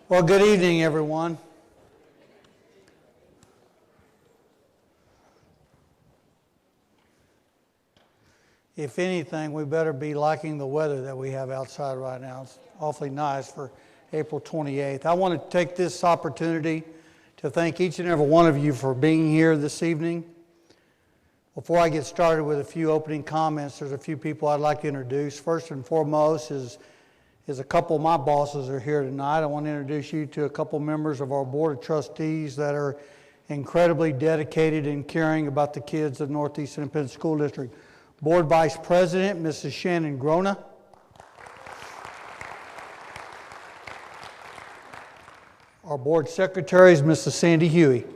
Well, good evening, everyone. If anything, we better be liking the weather that we have outside right now. It's awfully nice for April 28th. I want to take this opportunity to thank each and every one of you for being here this evening. Before I get started with a few opening comments, there's a few people I'd like to introduce. First and foremost is a couple of my bosses are here tonight. I want to introduce you to a couple members of our Board of Trustees that are incredibly dedicated and caring about the kids of Northeast Independent School District. Board Vice President, Mrs. Shannon Grona. Our Board Secretary is Mrs. Sandi Hughey.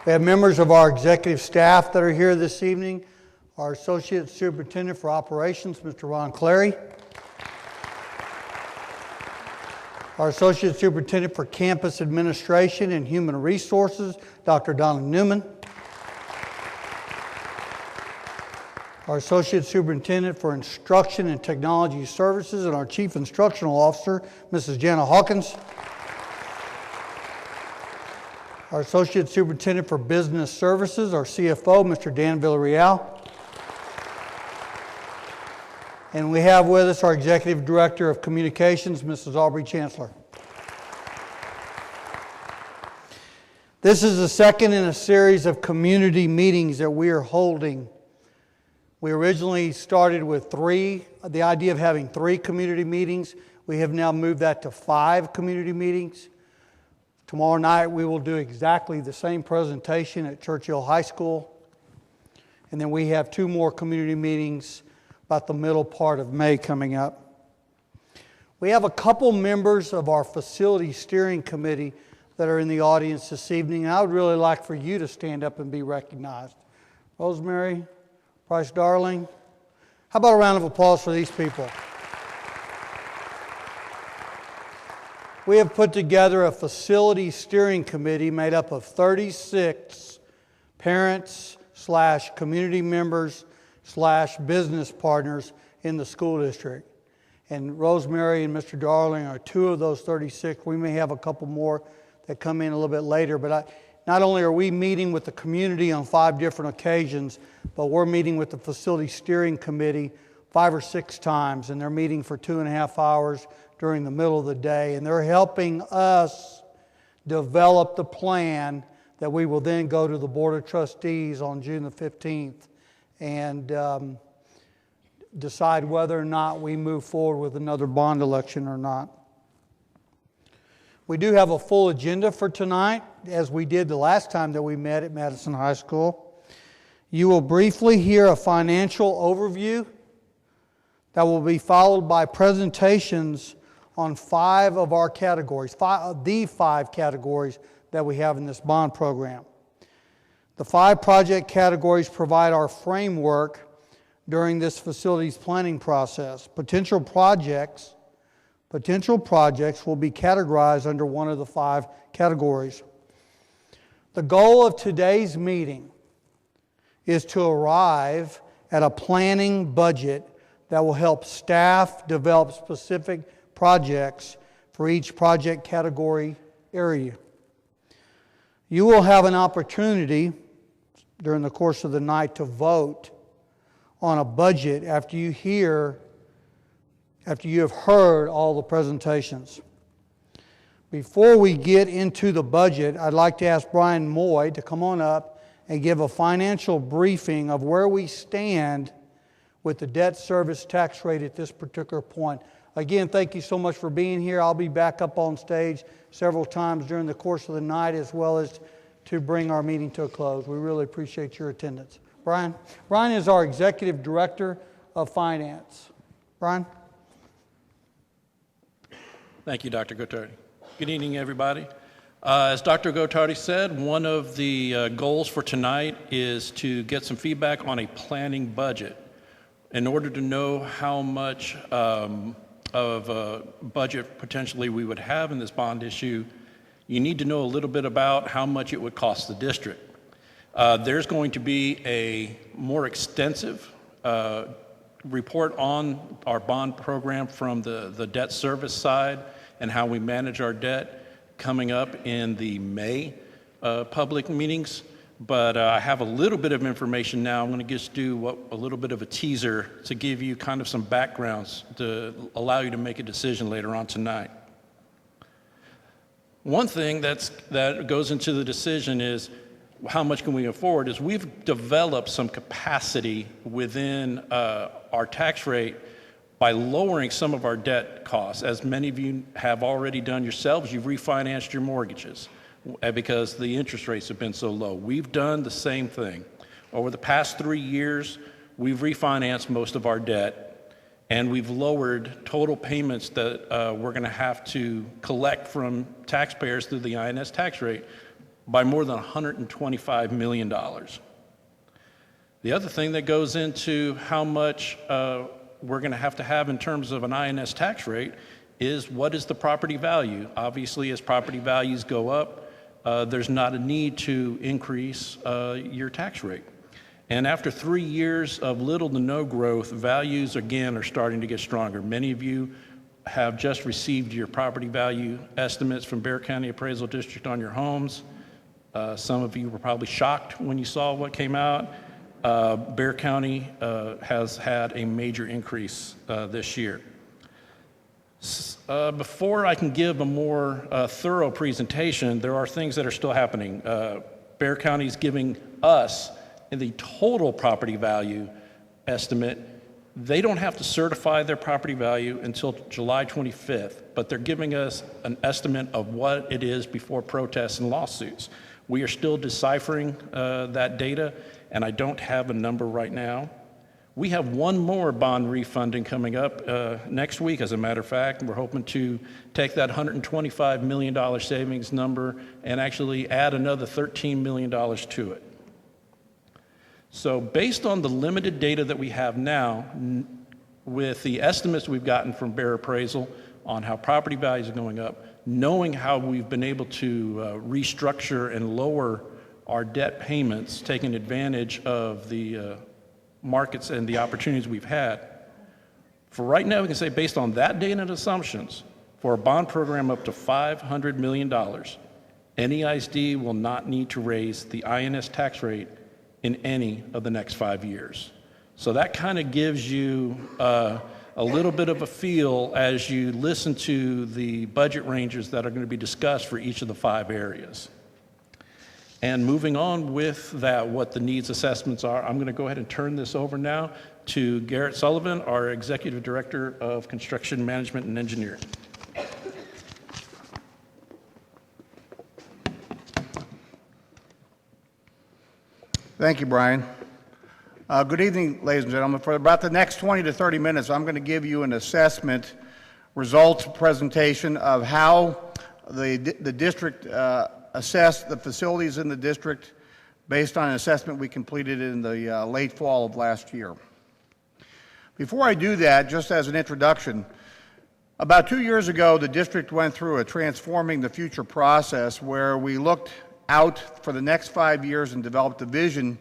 We have members of our executive staff that are here this evening. Our Associate Superintendent for Operations, Mr. Ron Clary. Our Associate Superintendent for Campus Administration and Human Resources, Dr. Donna Newman. Our Associate Superintendent for Instruction and Technology Services and our Chief Instructional Officer, Mrs. Jana Hawkins. Our Associate Superintendent for Business Services, our CFO, Mr. Dan Villarreal. And we have with us our Executive Director of Communications, Mrs. Aubrey, Chancellor. This is the second in a series of community meetings that we are holding. We originally started with the idea of having 3 community meetings. We have now moved that to 5 community meetings. Tomorrow night we will do exactly the same presentation at Churchill High School. And then we have 2 more community meetings about the middle part of May coming up. We have a couple members of our Facility Steering Committee that are in the audience this evening. And I would really like for you to stand up and be recognized. Rosemary, Price Darling. How about a round of applause for these people? We have put together a Facility Steering Committee made up of 36 parents/community members /business partners in the school district. And Rosemary and Mr. Darling are 2 of those 36. We may have a couple more that come in a little bit later, but not only are we meeting with the community on 5 different occasions, but we're meeting with the Facility Steering Committee 5 or 6 times, and they're meeting for 2.5 hours during the middle of the day, and they're helping us develop the plan that we will then go to the Board of Trustees on June the 15th and decide whether or not we move forward with another bond election or not. We do have a full agenda for tonight, as we did the last time that we met at Madison High School. You will briefly hear a financial overview that will be followed by presentations on 5 of our categories, the 5 categories that we have in this bond program. The 5 project categories provide our framework during this facilities planning process. Potential projects will be categorized under one of the 5 categories. The goal of today's meeting is to arrive at a planning budget that will help staff develop specific projects for each project category area. You will have an opportunity during the course of the night to vote on a budget after you have heard all the presentations. Before we get into the budget, I'd like to ask Brian Moy to come on up and give a financial briefing of where we stand with the debt service tax rate at this particular point. Again, thank you so much for being here. I'll be back up on stage several times during the course of the night, as well as to bring our meeting to a close. We really appreciate your attendance. Brian? Brian is our Executive Director of Finance. Brian? Thank you, Dr. Gottardy. Good evening, everybody. As Dr. Gottardy said, one of the goals for tonight is to get some feedback on a planning budget. In order to know how much of a budget potentially we would have in this bond issue, you need to know a little bit about how much it would cost the district. There's going to be a more extensive report on our bond program from the debt service side and how we manage our debt coming up in the May public meetings. But I have a little bit of information now. I'm going to just do a little bit of a teaser to give you kind of some backgrounds to allow you to make a decision later on tonight. One thing that goes into the decision is how much can we afford, is we've developed some capacity within our tax rate by lowering some of our debt costs. As many of you have already done yourselves, you've refinanced your mortgages because the interest rates have been so low. We've done the same thing. Over the past 3 years, we've refinanced most of our debt, and we've lowered total payments that we're going to have to collect from taxpayers through the INS tax rate by more than $125 million. The other thing that goes into how much we're going to have in terms of an INS tax rate is what is the property value. Obviously, as property values go up, there's not a need to increase your tax rate. And after 3 years of little to no growth, values again are starting to get stronger. Many of you have just received your property value estimates from Bexar County Appraisal District on your homes. Some of you were probably shocked when you saw what came out. Bexar County has had a major increase this year. Before I can give a more thorough presentation, there are things that are still happening. Bexar County is giving us the total property value estimate. They don't have to certify their property value until July 25th, but they're giving us an estimate of what it is before protests and lawsuits. We are still deciphering that data, and I don't have a number right now. We have one more bond refunding coming up next week, as a matter of fact. We're hoping to take that $125 million savings number and actually add another $13 million to it. So based on the limited data that we have now, with the estimates we've gotten from Bear Appraisal on how property values are going up, knowing how we've been able to restructure and lower our debt payments, taking advantage of the markets and the opportunities we've had, for right now we can say based on that data and assumptions, for a bond program up to $500 million, NEISD will not need to raise the INS tax rate in any of the next 5 years. So that kind of gives you a little bit of a feel as you listen to the budget ranges that are going to be discussed for each of the 5 areas. And moving on with that, what the needs assessments are, I'm going to go ahead and turn this over now to Garrett Sullivan, our Executive Director of Construction Management and Engineering. Thank you, Brian. Good evening, ladies and gentlemen. For about the next 20 to 30 minutes, I'm going to give you an assessment results presentation of how the district assessed the facilities in the district based on an assessment we completed in the late fall of last year. Before I do that, just as an introduction, about 2 years ago, the district went through a Transforming the Future process where we looked out for the next 5 years and developed a vision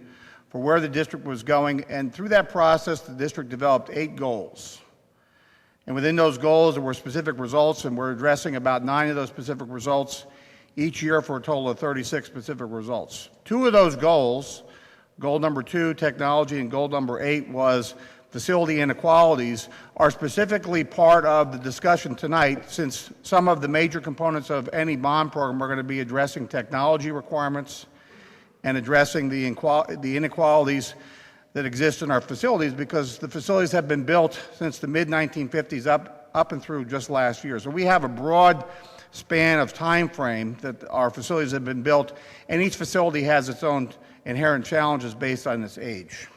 for where the district was going. And through that process, the district developed 8 goals. And within those goals, there were specific results, and we're addressing about 9 of those specific results each year for a total of 36 specific results. 2 of those goals, goal number 2, technology, and goal number 8 was facility inequalities, are specifically part of the discussion tonight, since some of the major components of any bond program are going to be addressing technology requirements and addressing the inequalities that exist in our facilities, because the facilities have been built since the mid-1950s up and through just last year. So we have a broad span of time frame that our facilities have been built, and each facility has its own inherent challenges based on its age.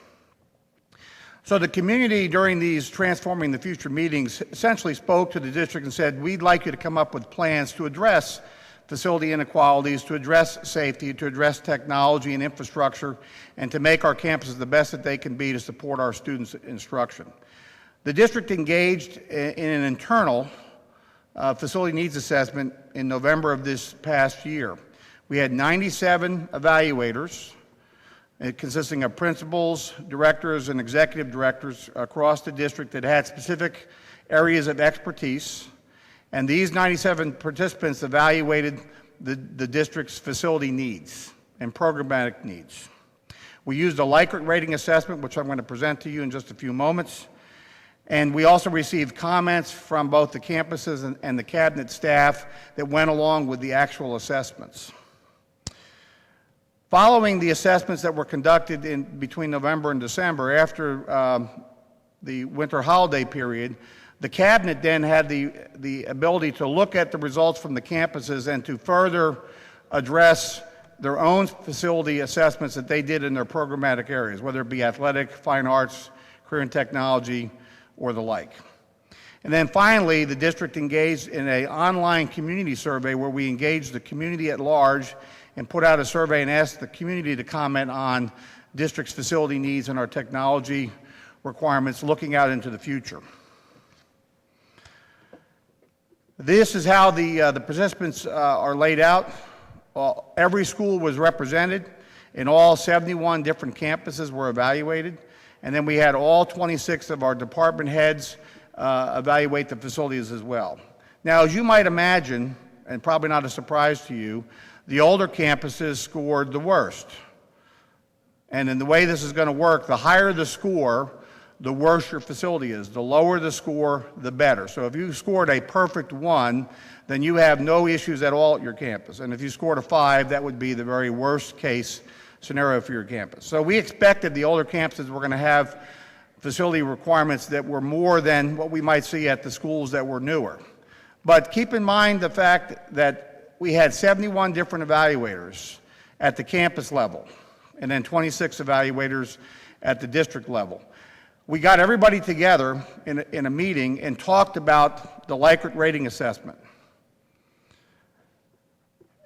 So the community during these Transforming the Future meetings essentially spoke to the district and said, we'd like you to come up with plans to address facility inequalities, to address safety, to address technology and infrastructure, and to make our campuses the best that they can be to support our students' instruction. The district engaged in an internal facility needs assessment in November of this past year. We had 97 evaluators consisting of principals, directors, and executive directors across the district that had specific areas of expertise. And these 97 participants evaluated the district's facility needs and programmatic needs. We used a Likert rating assessment, which I'm going to present to you in just a few moments. And we also received comments from both the campuses and the cabinet staff that went along with the actual assessments. Following the assessments that were conducted between November and December, after the winter holiday period, the cabinet then had the ability to look at the results from the campuses and to further address their own facility assessments that they did in their programmatic areas, whether it be athletic, fine arts, career and technology, or the like. And then finally, the district engaged in an online community survey where we engaged the community at large and put out a survey and asked the community to comment on district's facility needs and our technology requirements looking out into the future. This is how the participants are laid out. Every school was represented, and all 71 different campuses were evaluated. And then we had all 26 of our department heads evaluate the facilities as well. Now, as you might imagine, and probably not a surprise to you, the older campuses scored the worst. And in the way this is going to work, the higher the score, the worse your facility is. The lower the score, the better. So if you scored a perfect 1, then you have no issues at all at your campus. And if you scored a 5, that would be the very worst case scenario for your campus. So we expected the older campuses were going to have facility requirements that were more than what we might see at the schools that were newer. But keep in mind the fact that we had 71 different evaluators at the campus level, and then 26 evaluators at the district level. We got everybody together in a meeting and talked about the Likert rating assessment.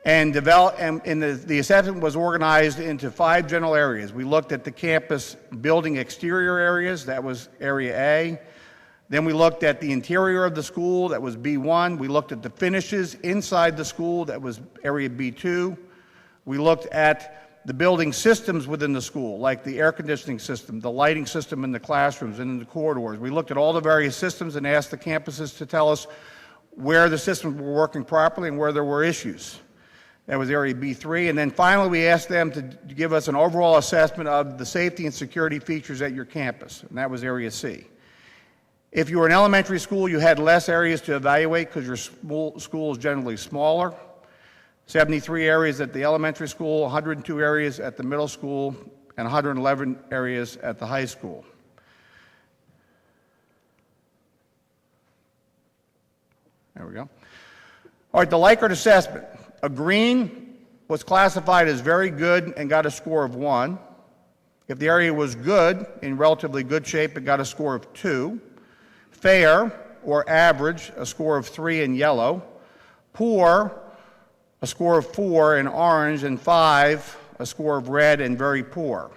And the assessment was organized into 5 general areas. We looked at the campus building exterior areas, that was area A. Then we looked at the interior of the school, that was B1. We looked at the finishes inside the school, that was area B2. We looked at the building systems within the school, like the air conditioning system, the lighting system in the classrooms and in the corridors. We looked at all the various systems and asked the campuses to tell us where the systems were working properly and where there were issues. That was area B3. And then finally, we asked them to give us an overall assessment of the safety and security features at your campus, and that was area C. If you were an elementary school, you had less areas to evaluate because your school is generally smaller. 73 areas at the elementary school, 102 areas at the middle school, and 111 areas at the high school. There we go. All right, the Likert assessment. A green was classified as very good and got a score of 1. If the area was good, in relatively good shape, it got a score of 2. Fair, or average, a score of 3 in yellow. Poor, a score of 4 in orange, and 5, a score of red and very poor.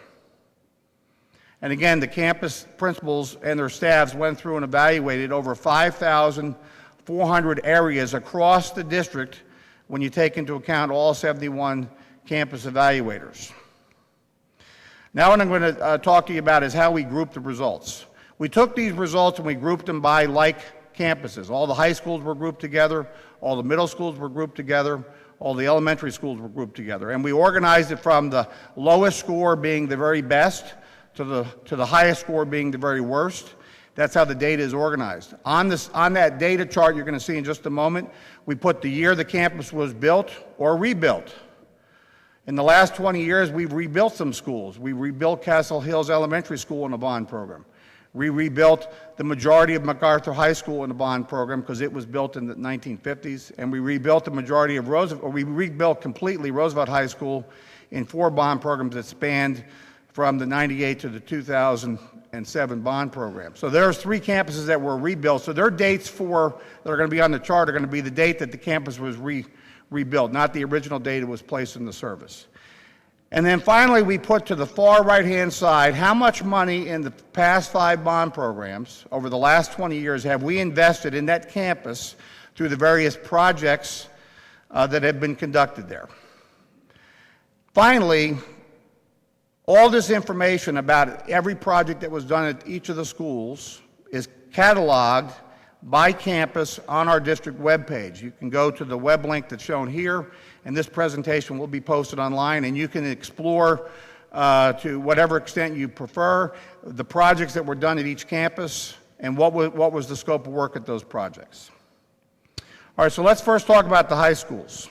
And again, the campus principals and their staffs went through and evaluated over 5,400 areas across the district when you take into account all 71 campus evaluators. Now what I'm going to talk to you about is how we grouped the results. We took these results and we grouped them by like campuses. All the high schools were grouped together, all the middle schools were grouped together, all the elementary schools were grouped together. And we organized it from the lowest score being the very best to the highest score being the very worst. That's how the data is organized. On that data chart you're going to see in just a moment, we put the year the campus was built or rebuilt. In the last 20 years, we've rebuilt some schools. We rebuilt Castle Hills Elementary School in a bond program. We rebuilt the majority of MacArthur High School in a bond program because it was built in the 1950s. And we rebuilt the majority of we rebuilt completely Roosevelt High School in 4 bond programs that spanned from the 98 to the 2007 bond program. So there's 3 campuses that were rebuilt. So their dates that are going to be on the chart are going to be the date that the campus was rebuilt, not the original date it was placed in the service. And then finally, we put to the far right-hand side how much money in the past 5 bond programs over the last 20 years have we invested in that campus through the various projects that have been conducted there. Finally, All this information about every project that was done at each of the schools is cataloged by campus on our district webpage. You can go to the web link that's shown here, and this presentation will be posted online, and you can explore to whatever extent you prefer the projects that were done at each campus and what was the scope of work at those projects. All right, so let's first talk about the high schools.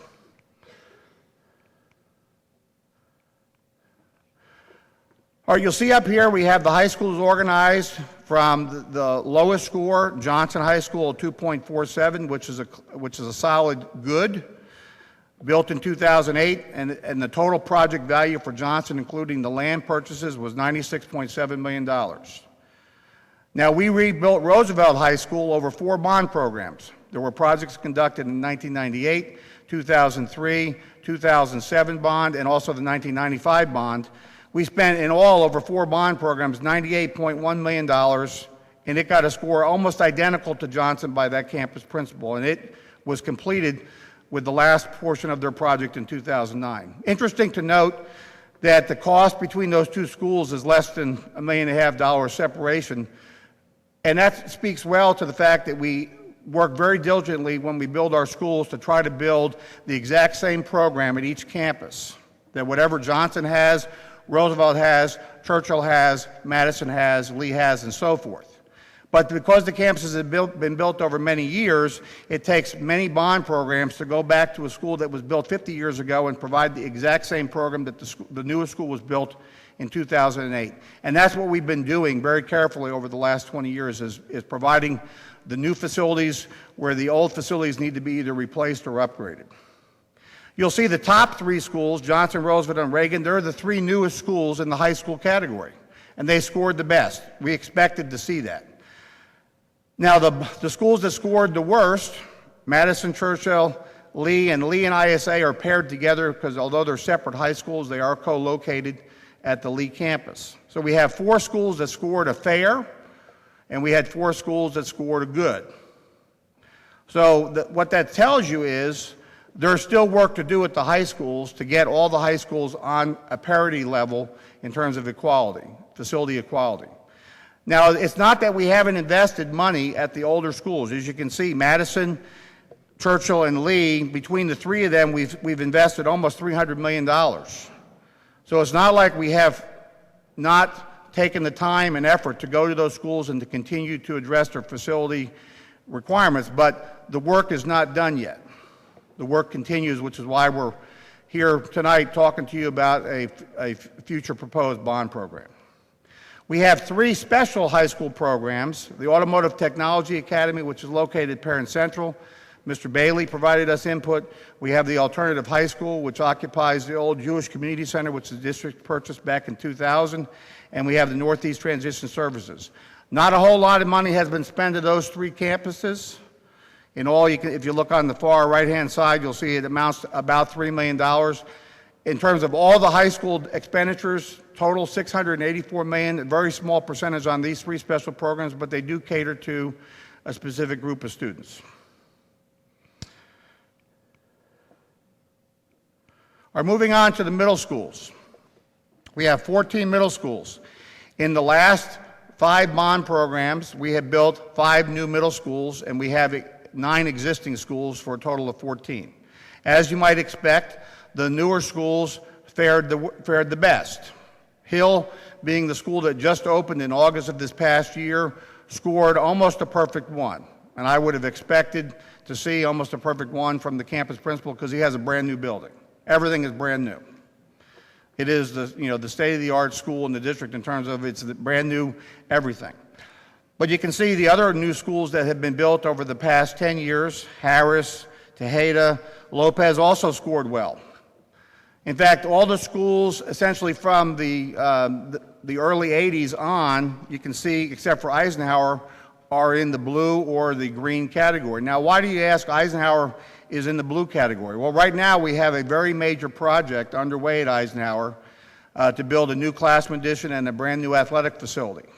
All right, you'll see up here we have the high schools organized from the lowest score, Johnson High School, 2.47, which is a solid good, built in 2008, and the total project value for Johnson, including the land purchases, was $96.7 million. Now, we rebuilt Roosevelt High School over 4 bond programs. There were projects conducted in 1998, 2003, 2007 bond, and also the 1995 bond. We spent in all over 4 bond programs $98.1 million, and it got a score almost identical to Johnson by that campus principal, and it was completed with the last portion of their project in 2009. Interesting to note that the cost between those 2 schools is less than $1.5 million separation, and that speaks well to the fact that we work very diligently when we build our schools to try to build the exact same program at each campus, that whatever Johnson has, Roosevelt has, Churchill has, Madison has, Lee has, and so forth. But because the campuses have been built over many years, it takes many bond programs to go back to a school that was built 50 years ago and provide the exact same program that the newest school was built in 2008. And that's what we've been doing very carefully over the last 20 years, is providing the new facilities where the old facilities need to be either replaced or upgraded. You'll see the top 3 schools, Johnson, Roosevelt, and Reagan, they're the 3 newest schools in the high school category, and they scored the best. We expected to see that. Now, the schools that scored the worst, Madison, Churchill, Lee, and ISA are paired together because although they're separate high schools, they are co-located at the Lee campus. So we have 4 schools that scored a fair, and we had 4 schools that scored a good. So what that tells you is there's still work to do at the high schools to get all the high schools on a parity level in terms of equality, facility equality. Now, it's not that we haven't invested money at the older schools. As you can see, Madison, Churchill, and Lee, between the 3 of them, we've invested almost $300 million. So it's not like we have not taken the time and effort to go to those schools and to continue to address their facility requirements, but the work is not done yet. The work continues, which is why we're here tonight talking to you about a future proposed bond program. We have 3 special high school programs, the Automotive Technology Academy, which is located at Parent Central. Mr. Bailey provided us input. We have the Alternative High School, which occupies the old Jewish Community Center, which the district purchased back in 2000. And we have the Northeast Transition Services. Not a whole lot of money has been spent at those 3 campuses. In all, if you look on the far right-hand side, you'll see it amounts to about $3 million. In terms of all the high school expenditures, total $684 million, a very small percentage on these 3 special programs, but they do cater to a specific group of students. All right, moving on to the middle schools. We have 14 middle schools. In the last 5 bond programs, we have built 5 new middle schools, and we have 9 existing schools for a total of 14. As you might expect, the newer schools fared the best. Hill, being the school that just opened in August of this past year, scored almost a perfect 1. And I would have expected to see almost a perfect 1 from the campus principal because he has a brand new building. Everything is brand new. It is the state-of-the-art school in the district in terms of it's the brand new everything. But you can see the other new schools that have been built over the past 10 years, Harris, Tejeda, Lopez also scored well. In fact, all the schools essentially from the early 80s on, you can see, except for Eisenhower, are in the blue or the green category. Now, why do you ask Eisenhower is in the blue category? Well, right now we have a very major project underway at Eisenhower to build a new classroom addition and a brand new athletic facility.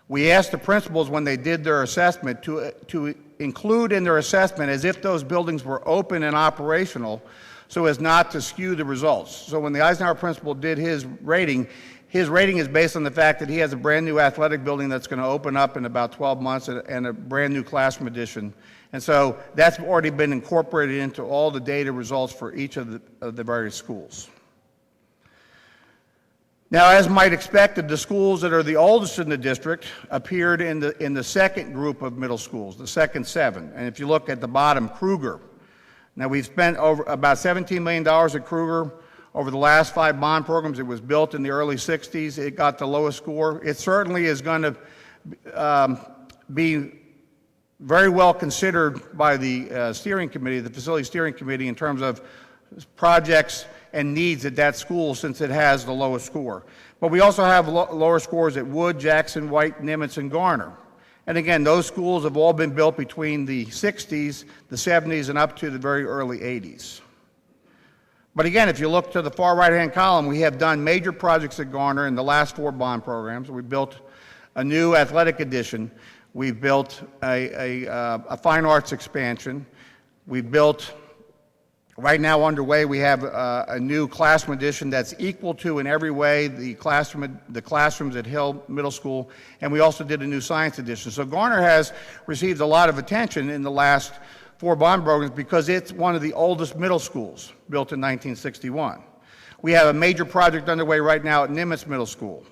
We asked the principals when they did their assessment to include in their assessment as if those buildings were open and operational so as not to skew the results. So when the Eisenhower principal did his rating is based on the fact that he has a brand new athletic building that's going to open up in about 12 months and a brand new classroom addition. And so that's already been incorporated into all the data results for each of the various schools. Now, as might expected, the schools that are the oldest in the district appeared in the second group of middle schools, the second 7. And if you look at the bottom, Kruger. Now, we've spent over about $17 million at Kruger over the last 5 bond programs. It was built in the early 60s. It got the lowest score. It certainly is going to be very well considered by the steering committee, the facility steering committee, in terms of projects and needs at that school since it has the lowest score. But we also have lower scores at Wood, Jackson, White, Nimitz, and Garner. And again, those schools have all been built between the 60s, the 70s, and up to the very early 80s. But again, if you look to the far right-hand column, we have done major projects at Garner in the last 4 bond programs. We built a new athletic addition. We've built a fine arts expansion. We've built, right now underway, we have a new classroom addition that's equal to, in every way, the classrooms at Hill Middle School, and we also did a new science addition. So Garner has received a lot of attention in the last 4 bond programs because it's one of the oldest middle schools, built in 1961. We have a major project underway right now at Nimitz Middle School.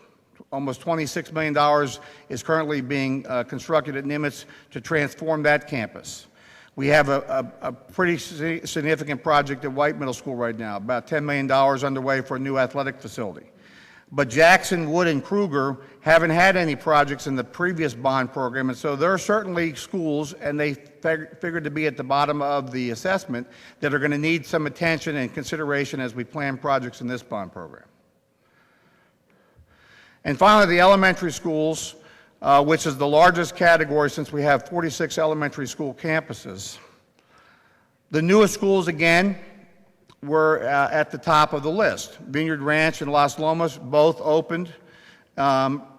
Almost $26 million is currently being constructed at Nimitz to transform that campus. We have a pretty significant project at White Middle School right now, about $10 million underway for a new athletic facility. But Jackson, Wood, and Kruger haven't had any projects in the previous bond program, and so there are certainly schools, and they figured to be at the bottom of the assessment, that are going to need some attention and consideration as we plan projects in this bond program. And finally, the elementary schools, which is the largest category since we have 46 elementary school campuses. The newest schools, again, were at the top of the list. Vineyard Ranch and Las Lomas both opened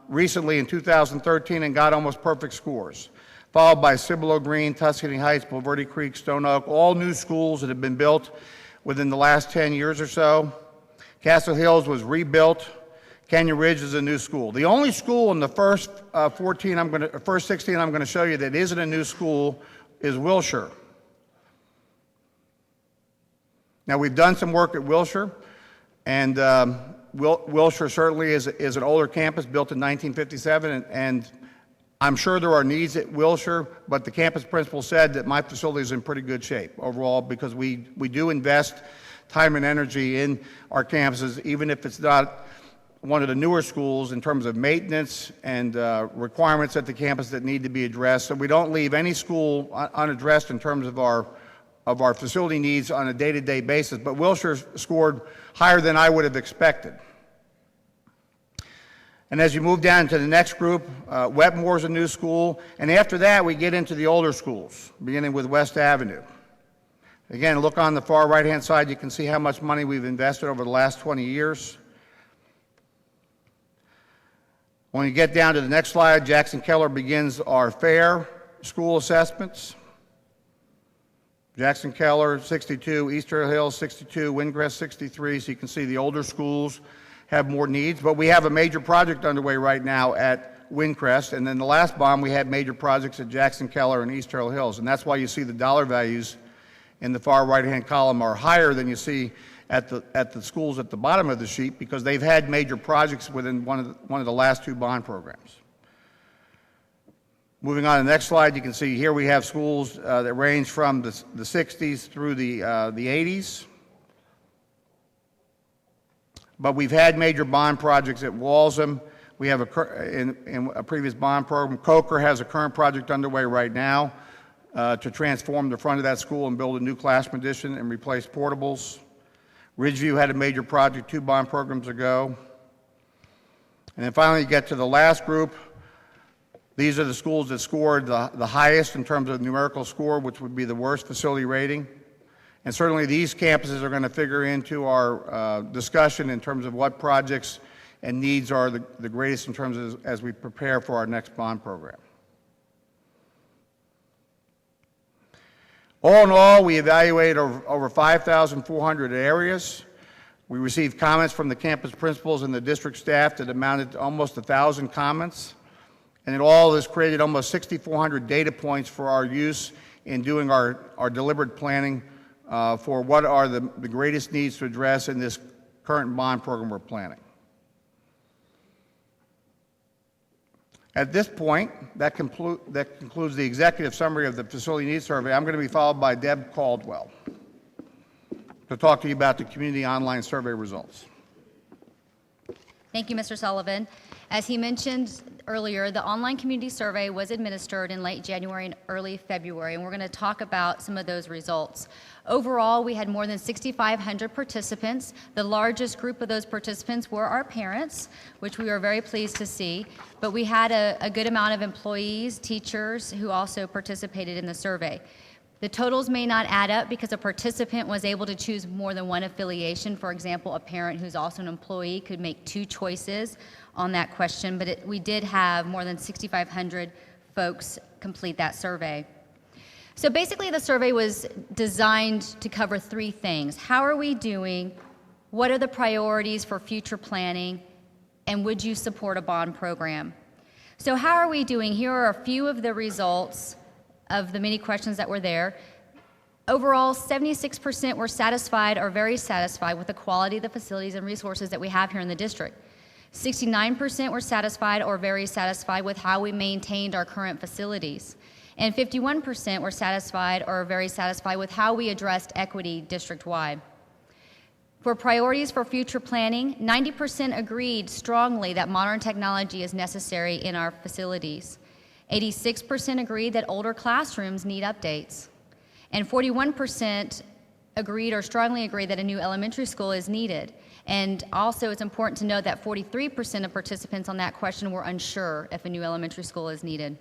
recently in 2013 and got almost perfect scores, followed by Cibolo Green, Tuscany Heights, Bulverde Creek, Stone Oak, all new schools that have been built within the last 10 years or so. Castle Hills was rebuilt. Canyon Ridge is a new school. The only school in the first 16 I'm going to show you that isn't a new school is Wilshire. Now, we've done some work at Wilshire, and Wilshire certainly is an older campus built in 1957, and I'm sure there are needs at Wilshire, but the campus principal said that my facility is in pretty good shape overall because we do invest time and energy in our campuses, even if it's not one of the newer schools, in terms of maintenance and requirements at the campus that need to be addressed. So we don't leave any school unaddressed in terms of our facility needs on a day-to-day basis. But Wilshire scored higher than I would have expected. And as you move down to the next group, Wetmore's a new school. And after that, we get into the older schools, beginning with West Avenue. Again, look on the far right-hand side. You can see how much money we've invested over the last 20 years. When you get down to the next slide, Jackson Keller begins our fair school assessments. Jackson Keller, 62, Easter Hill, 62, Windcrest, 63. So you can see the older schools have more needs. But we have a major project underway right now at Windcrest. And then the last bond, we had major projects at Jackson Keller and East Turtle Hills. And that's why you see the dollar values in the far right-hand column are higher than you see at the schools at the bottom of the sheet, because they've had major projects within one of the last 2 bond programs. Moving on to the next slide, you can see here we have schools that range from the 60s through the 80s. But we've had major bond projects at Walsham. We have in a previous bond program. Coker has a current project underway right now to transform the front of that school and build a new classroom addition and replace portables. Ridgeview had a major project 2 bond programs ago. And then finally you get to the last group. These are the schools that scored the highest in terms of numerical score, which would be the worst facility rating. And certainly these campuses are going to figure into our discussion in terms of what projects and needs are the greatest in terms of as we prepare for our next bond program. All in all, we evaluated over 5,400 areas. We received comments from the campus principals and the district staff that amounted to almost 1,000 comments. And in all, this created almost 6,400 data points for our use in doing our deliberate planning for what are the greatest needs to address in this current bond program we're planning. At this point, that concludes the executive summary of the facility needs survey. I'm going to be followed by Deb Caldwell to talk to you about the community online survey results. Thank you, Mr. Sullivan. As he mentioned earlier, the online community survey was administered in late January and early February, and we're going to talk about some of those results. Overall, we had more than 6,500 participants. The largest group of those participants were our parents, which we were very pleased to see, but we had a good amount of employees, teachers who also participated in the survey. The totals may not add up because a participant was able to choose more than one affiliation. For example, a parent who's also an employee could make 2 choices on that question, but we did have more than 6,500 folks complete that survey. So basically the survey was designed to cover 3 things. How are we doing? What are the priorities for future planning? And would you support a bond program? So how are we doing? Here are a few of the results of the many questions that were there. Overall, 76% were satisfied or very satisfied with the quality of the facilities and resources that we have here in the district. 69% were satisfied or very satisfied with how we maintained our current facilities. And 51% were satisfied or very satisfied with how we addressed equity district-wide. For priorities for future planning, 90% agreed strongly that modern technology is necessary in our facilities. 86% agreed that older classrooms need updates. And 41% agreed or strongly agreed that a new elementary school is needed. And also it's important to note that 43% of participants on that question were unsure if a new elementary school is needed.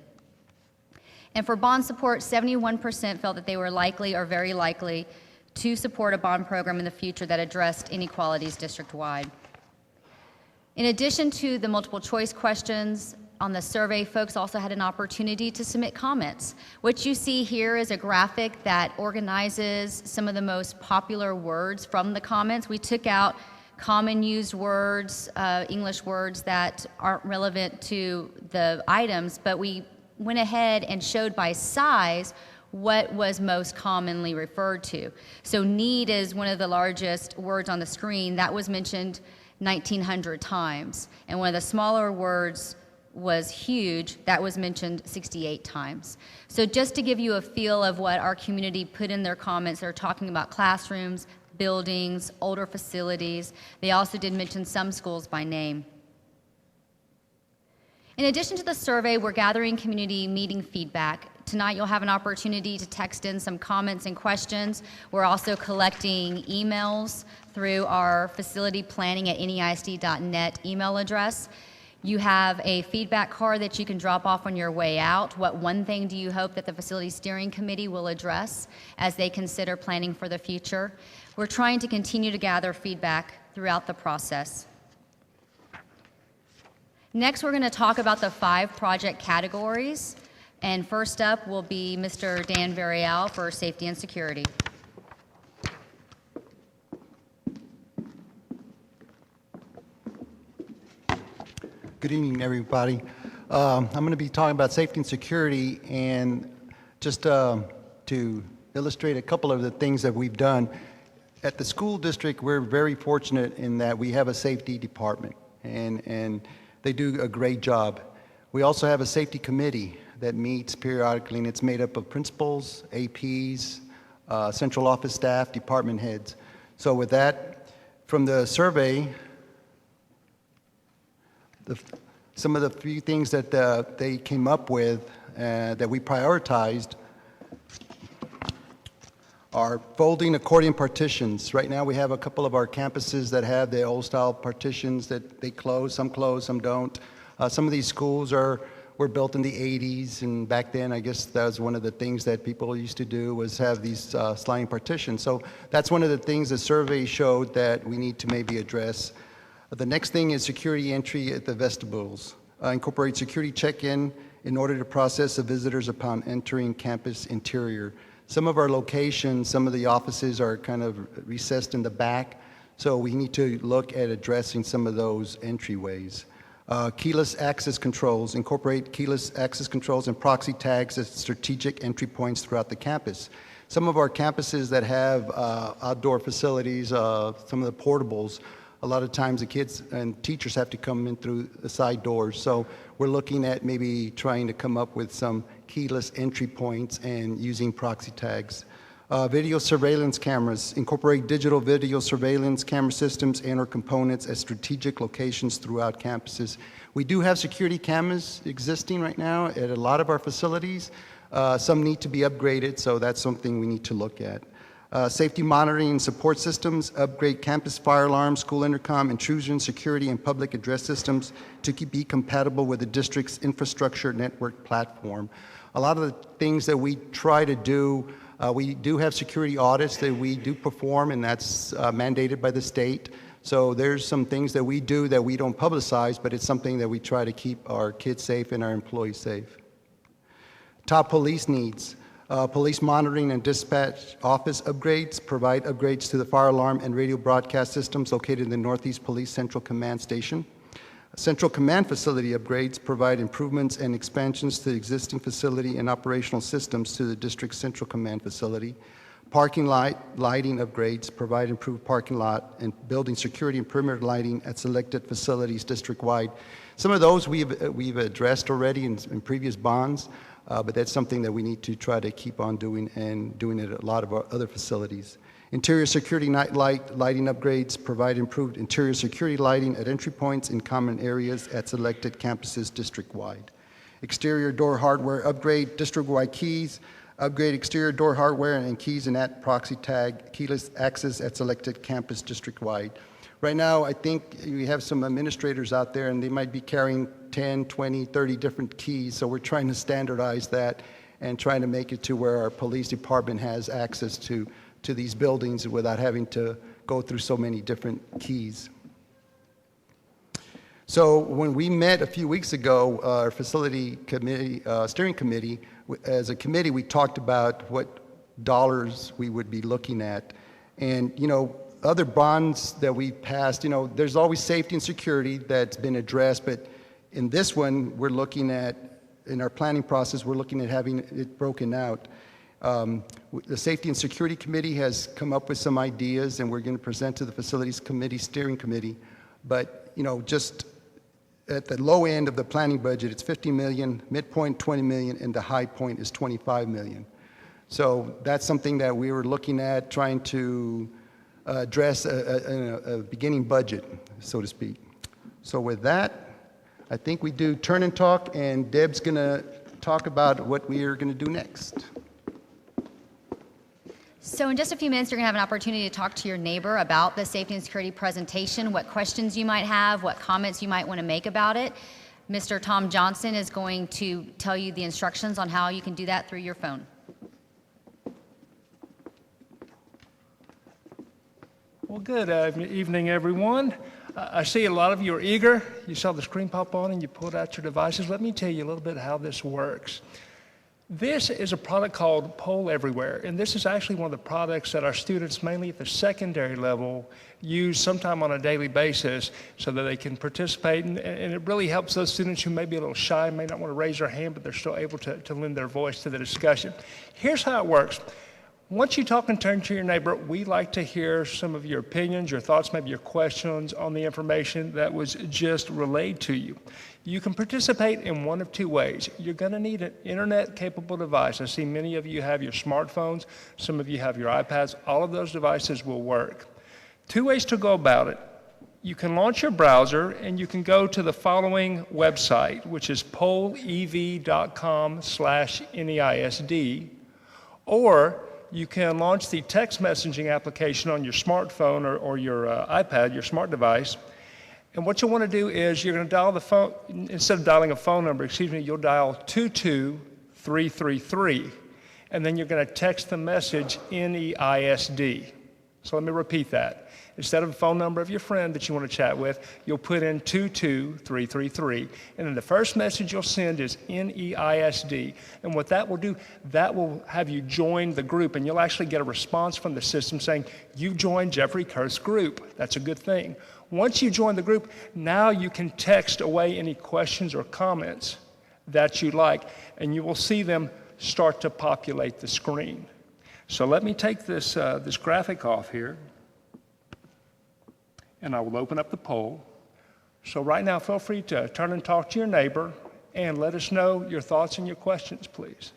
And for bond support, 71% felt that they were likely or very likely to support a bond program in the future that addressed inequalities district-wide. In addition to the multiple choice questions on the survey, folks also had an opportunity to submit comments. What you see here is a graphic that organizes some of the most popular words from the comments. We took out common used words, English words that aren't relevant to the items, but we went ahead and showed by size what was most commonly referred to. So need is one of the largest words on the screen. That was mentioned 1,900 times. And one of the smaller words was huge. That was mentioned 68 times. So just to give you a feel of what our community put in their comments, they're talking about classrooms, buildings, older facilities. They also did mention some schools by name. In addition to the survey, we're gathering community meeting feedback. Tonight you'll have an opportunity to text in some comments and questions. We're also collecting emails through our facility planning at NEISD.net email address. You have a feedback card that you can drop off on your way out. What one thing do you hope that the Facility Steering Committee will address as they consider planning for the future? We're trying to continue to gather feedback throughout the process. Next, we're going to talk about the 5 project categories. And first up will be Mr. Dan Villarreal for Safety and Security. Good evening, everybody. I'm going to be talking about safety and security, and just to illustrate a couple of the things that we've done. At the school district, we're very fortunate in that we have a safety department, and they do a great job. We also have a safety committee that meets periodically, and it's made up of principals, APs, central office staff, department heads. So with that, from the survey, some of the few things that they came up with that we prioritized are folding accordion partitions. Right now we have a couple of our campuses that have the old style partitions that they close, some don't. Some of these schools were built in the 80s, and back then I guess that was one of the things that people used to do was have these sliding partitions. So that's one of the things the survey showed that we need to maybe address. The next thing is security entry at the vestibules. Incorporate security check-in in order to process the visitors upon entering campus interior. Some of our locations, some of the offices are kind of recessed in the back, so we need to look at addressing some of those entryways. Keyless access controls, incorporate keyless access controls and proxy tags as strategic entry points throughout the campus. Some of our campuses that have outdoor facilities, some of the portables, a lot of times the kids and teachers have to come in through the side doors. So we're looking at maybe trying to come up with some keyless entry points and using proxy tags. Video surveillance cameras, incorporate digital video surveillance camera systems and or components at strategic locations throughout campuses. We do have security cameras existing right now at a lot of our facilities. Some need to be upgraded, so that's something we need to look at. Safety monitoring and support systems, upgrade campus fire alarms, school intercom, intrusion, security, and public address systems to be compatible with the district's infrastructure network platform. A lot of the things that we try to do, we do have security audits that we do perform, and that's mandated by the state. So there's some things that we do that we don't publicize, but it's something that we try to keep our kids safe and our employees safe. Top police needs. Police monitoring and dispatch office upgrades, provide upgrades to the fire alarm and radio broadcast systems located in the Northeast Police Central Command Station. Central Command facility upgrades, provide improvements and expansions to the existing facility and operational systems to the district's Central Command facility. Parking lighting upgrades, provide improved parking lot and building security and perimeter lighting at selected facilities district-wide. Some of those we've addressed already in previous bonds. But that's something that we need to try to keep on doing and doing it at a lot of our other facilities. Interior security lighting upgrades, provide improved interior security lighting at entry points in common areas at selected campuses district-wide. Exterior door hardware upgrade, district-wide keys, upgrade exterior door hardware and keys and at proxy tag, keyless access at selected campus district-wide. Right now, I think we have some administrators out there and they might be carrying 10, 20, 30 different keys, so we're trying to standardize that and trying to make it to where our police department has access to these buildings without having to go through so many different keys. So when we met a few weeks ago, our facility committee, steering committee, as a committee, we talked about what dollars we would be looking at. And, you know, other bonds that we passed, you know, there's always safety and security that's been addressed, but in this one, we're looking at, in our planning process, we're looking at having it broken out. The Safety and Security Committee has come up with some ideas, and we're going to present to the Facilities Committee, Steering Committee. But, you know, just at the low end of the planning budget, it's $50 million, midpoint $20 million, and the high point is $25 million. So that's something that we were looking at, trying to address a beginning budget, so to speak. So with that, I think we do turn and talk, and Deb's going to talk about what we are going to do next. So in just a few minutes, you're going to have an opportunity to talk to your neighbor about the safety and security presentation, what questions you might have, what comments you might want to make about it. Mr. Tom Johnson is going to tell you the instructions on how you can do that through your phone. Well, good evening, everyone. I see a lot of you are eager. You saw the screen pop on and you pulled out your devices. Let me tell you a little bit how this works. This is a product called Poll Everywhere, and this is actually one of the products that our students, mainly at the secondary level, use sometime on a daily basis so that they can participate, and it really helps those students who may be a little shy, may not want to raise their hand, but they're still able to lend their voice to the discussion. Here's how it works. Once you talk and turn to your neighbor, we like to hear some of your opinions, your thoughts, maybe your questions on the information that was just relayed to you. You can participate in one of two ways. You're going to need an internet-capable device. I see many of you have your smartphones. Some of you have your iPads. All of those devices will work. Two ways to go about it. You can launch your browser, and you can go to the following website, which is pollev.com/NEISD, or you can launch the text messaging application on your smartphone or your iPad, your smart device. And what you'll want to do is you're going to dial the phone, instead of dialing a phone number, you'll dial 22333. And then you're going to text the message NEISD. So let me repeat that. Instead of a phone number of your friend that you want to chat with, you'll put in 22333, and then the first message you'll send is NEISD. And what that will do, that will have you join the group, and you'll actually get a response from the system saying, you've joined Jeffrey Kurth's group. That's a good thing. Once you join the group, now you can text away any questions or comments that you like, and you will see them start to populate the screen. So let me take this, this graphic off here, and I will open up the poll. So right now, feel free to turn and talk to your neighbor and let us know your thoughts and your questions, please.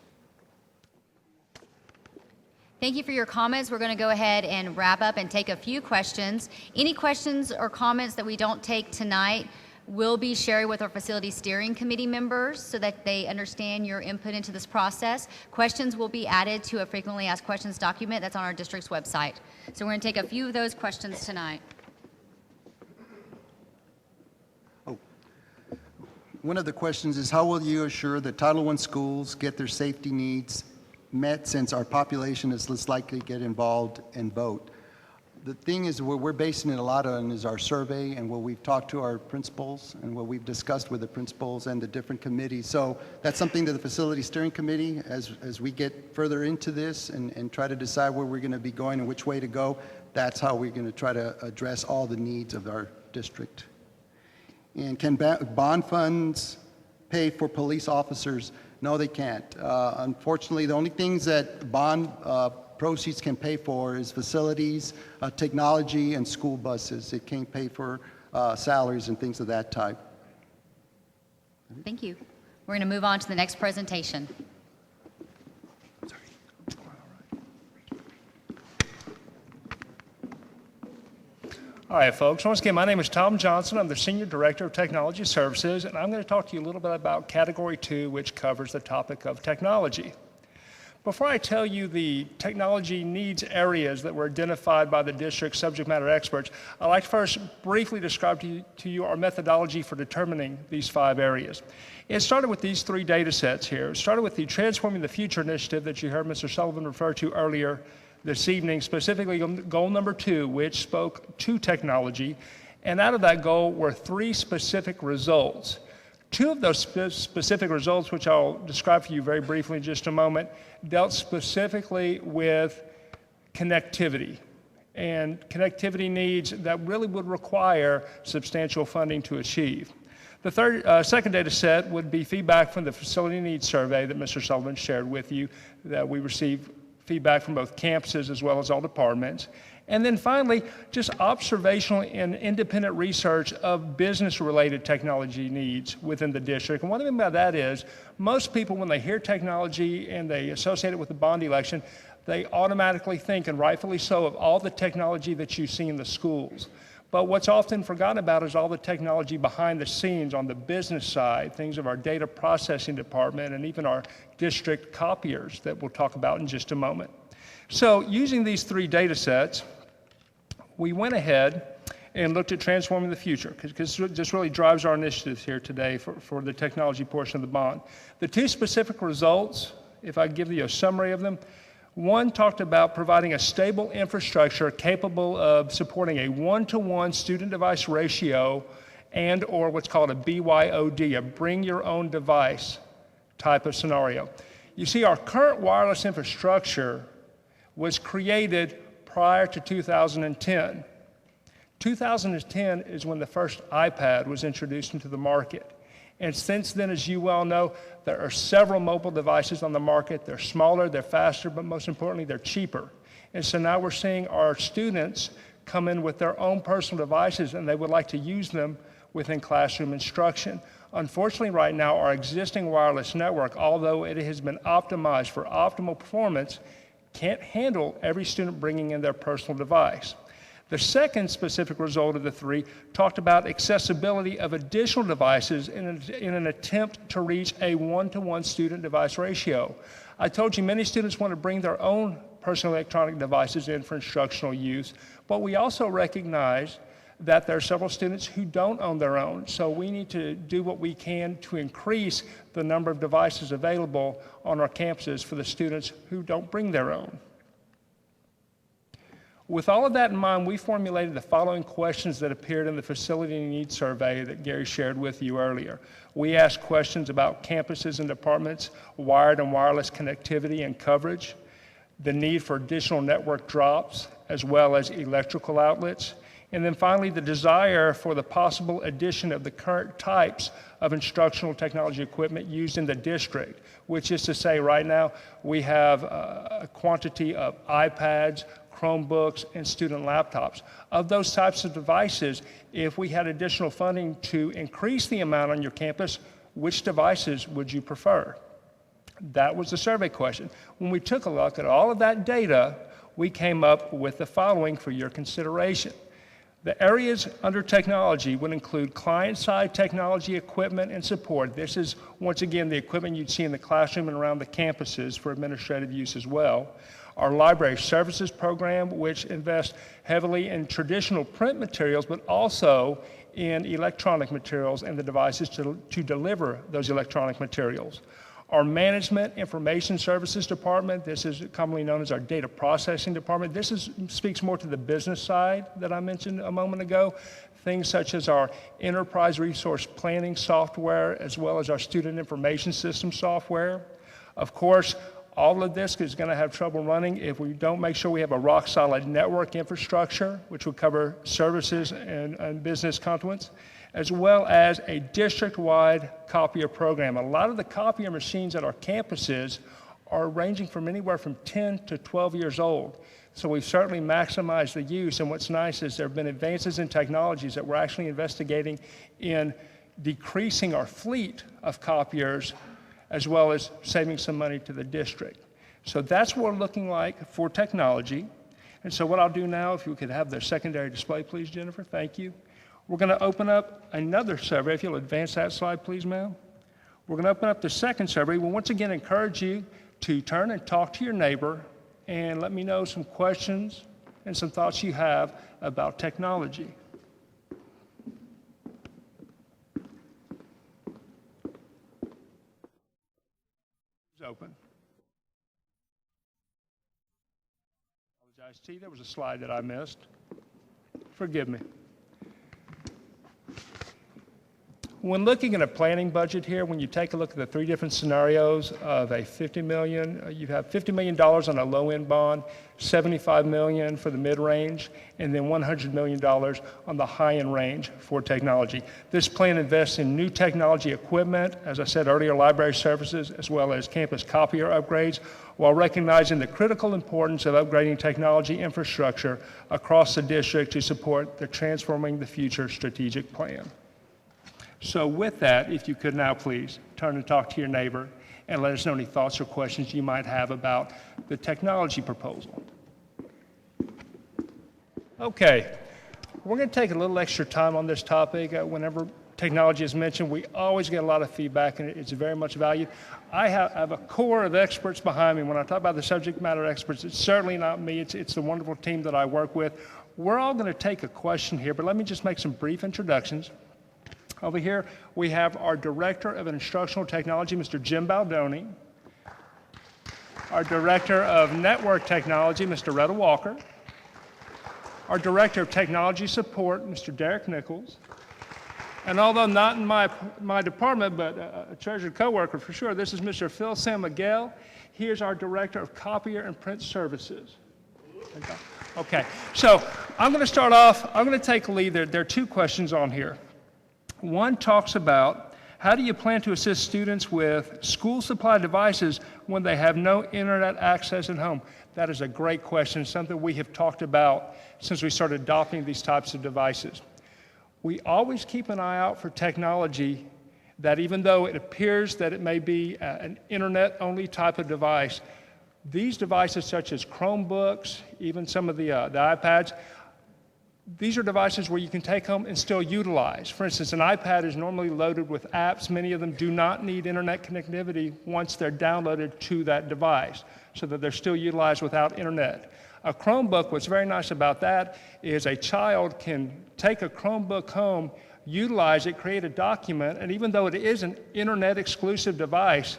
Thank you for your comments. We're going to go ahead and wrap up and take a few questions. Any questions or comments that we don't take tonight will be shared with our facility steering committee members so that they understand your input into this process. Questions will be added to a frequently asked questions document that's on our district's website. So we're going to take a few of those questions tonight. One of the questions is, how will you assure that Title I schools get their safety needs met since our population is less likely to get involved and vote? The thing is, what we're basing it a lot on is our survey and what we've talked to our principals and what we've discussed with the principals and the different committees. So that's something that the facility steering committee, as we get further into this and try to decide where we're going to be going and which way to go, that's how we're going to try to address all the needs of our district. And can bond funds pay for police officers? No, they can't. Unfortunately, the only things that bond proceeds can pay for is facilities, technology, and school buses. It can't pay for salaries and things of that type. Thank you. We're going to move on to the next presentation. All right, folks, once again, my name is Tom Johnson. I'm the Senior Director of Technology Services, and I'm going to talk to you a little bit about Category 2, which covers the topic of technology. Before I tell you the technology needs areas that were identified by the district subject matter experts, I'd like to first briefly describe to you our methodology for determining these 5 areas. It started with these 3 data sets here. It started with the Transforming the Future initiative that you heard Mr. Sullivan refer to earlier this evening, specifically goal number 2, which spoke to technology. And out of that goal were 3 specific results. 2 of those specific results, which I'll describe for you very briefly in just a moment, dealt specifically with connectivity and connectivity needs that really would require substantial funding to achieve. The second data set would be feedback from the facility needs survey that Mr. Sullivan shared with you, that we received feedback from both campuses as well as all departments. And then finally, just observational and independent research of business-related technology needs within the district. And what I mean by that is, most people, when they hear technology and they associate it with the bond election, they automatically think, and rightfully so, of all the technology that you see in the schools. But what's often forgotten about is all the technology behind the scenes on the business side, things of our data processing department and even our district copiers that we'll talk about in just a moment. So using these 3 data sets, we went ahead and looked at transforming the future, because this really drives our initiatives here today for the technology portion of the bond. The 2 specific results, if I give you a summary of them, one talked about providing a stable infrastructure capable of supporting a 1-to-1 student device ratio and or what's called a BYOD, a bring your own device type of scenario. You see, our current wireless infrastructure was created prior to 2010. 2010 is when the first iPad was introduced into the market. And since then, as you well know, there are several mobile devices on the market. They're smaller, they're faster, but most importantly, they're cheaper. And so now we're seeing our students come in with their own personal devices, and they would like to use them within classroom instruction. Unfortunately, right now, our existing wireless network, although it has been optimized for optimal performance, can't handle every student bringing in their personal device. The second specific result of the 3 talked about accessibility of additional devices in an attempt to reach a 1-to-1 student device ratio. I told you many students want to bring their own personal electronic devices in for instructional use, but we also recognize that there are several students who don't own their own. So we need to do what we can to increase the number of devices available on our campuses for the students who don't bring their own. With all of that in mind, we formulated the following questions that appeared in the facility needs survey that Gary shared with you earlier. We asked questions about campuses and departments, wired and wireless connectivity and coverage, the need for additional network drops, as well as electrical outlets, and then finally the desire for the possible addition of the current types of instructional technology equipment used in the district, which is to say right now we have a quantity of iPads, Chromebooks, and student laptops. Of those types of devices, if we had additional funding to increase the amount on your campus, which devices would you prefer? That was the survey question. When we took a look at all of that data, we came up with the following for your consideration. The areas under technology would include client-side technology equipment and support. This is, once again, the equipment you'd see in the classroom and around the campuses for administrative use as well. Our library services program, which invests heavily in traditional print materials, but also in electronic materials and the devices to deliver those electronic materials. Our management information services department, this is commonly known as our data processing department. This speaks more to the business side that I mentioned a moment ago. Things such as our enterprise resource planning software, as well as our student information system software. Of course, all of this is going to have trouble running if we don't make sure we have a rock-solid network infrastructure, which would cover services and business conduits, as well as a district-wide copier program. A lot of the copier machines at our campuses are ranging from anywhere from 10 to 12 years old. So we've certainly maximized the use, and what's nice is there have been advances in technologies that we're actually investigating in decreasing our fleet of copiers, as well as saving some money to the district. So that's what we're looking like for technology. And so what I'll do now, if you could have the secondary display, please, Jennifer, thank you. We're going to open up another survey. If you'll advance that slide, please, ma'am. We're going to open up the second survey. We'll once again encourage you to turn and talk to your neighbor and let me know some questions and some thoughts you have about technology. It's open. Apologize, T. There was a slide that I missed. Forgive me. When looking at a planning budget here, when you take a look at the three different scenarios of a $50 million, you have $50 million on a low-end bond, $75 million for the mid-range, and then $100 million on the high-end range for technology. This plan invests in new technology equipment, as I said earlier, library services, as well as campus copier upgrades, while recognizing the critical importance of upgrading technology infrastructure across the district to support the Transforming the Future strategic plan. So with that, if you could now please turn and talk to your neighbor and let us know any thoughts or questions you might have about the technology proposal. Okay, we're going to take a little extra time on this topic. Whenever technology is mentioned, we always get a lot of feedback and it's very much valued. I have a core of experts behind me. When I talk about the subject matter experts, it's certainly not me. It's the wonderful team that I work with. We're all going to take a question here, but let me just make some brief introductions. Over here, we have our Director of Instructional Technology, Mr. Jim Baldoni. Our Director of Network Technology, Mr. Retta Walker. Our Director of Technology Support, Mr. Derek Nichols. And although not in my department, but a treasured coworker for sure, this is Mr. Phil San Miguel. He is our Director of Copier and Print Services. Okay, so I'm going to start off, I'm going to take a lead. There are two questions on here. One talks about how do you plan to assist students with school supply devices when they have no internet access at home? That is a great question, something we have talked about since we started adopting these types of devices. We always keep an eye out for technology that, even though it appears that it may be an internet-only type of device, these devices such as Chromebooks, even some of the iPads, these are devices where you can take home and still utilize. For instance, an iPad is normally loaded with apps. Many of them do not need internet connectivity once they're downloaded to that device, so that they're still utilized without internet. A Chromebook, what's very nice about that is a child can take a Chromebook home, utilize it, create a document, and even though it is an internet exclusive device,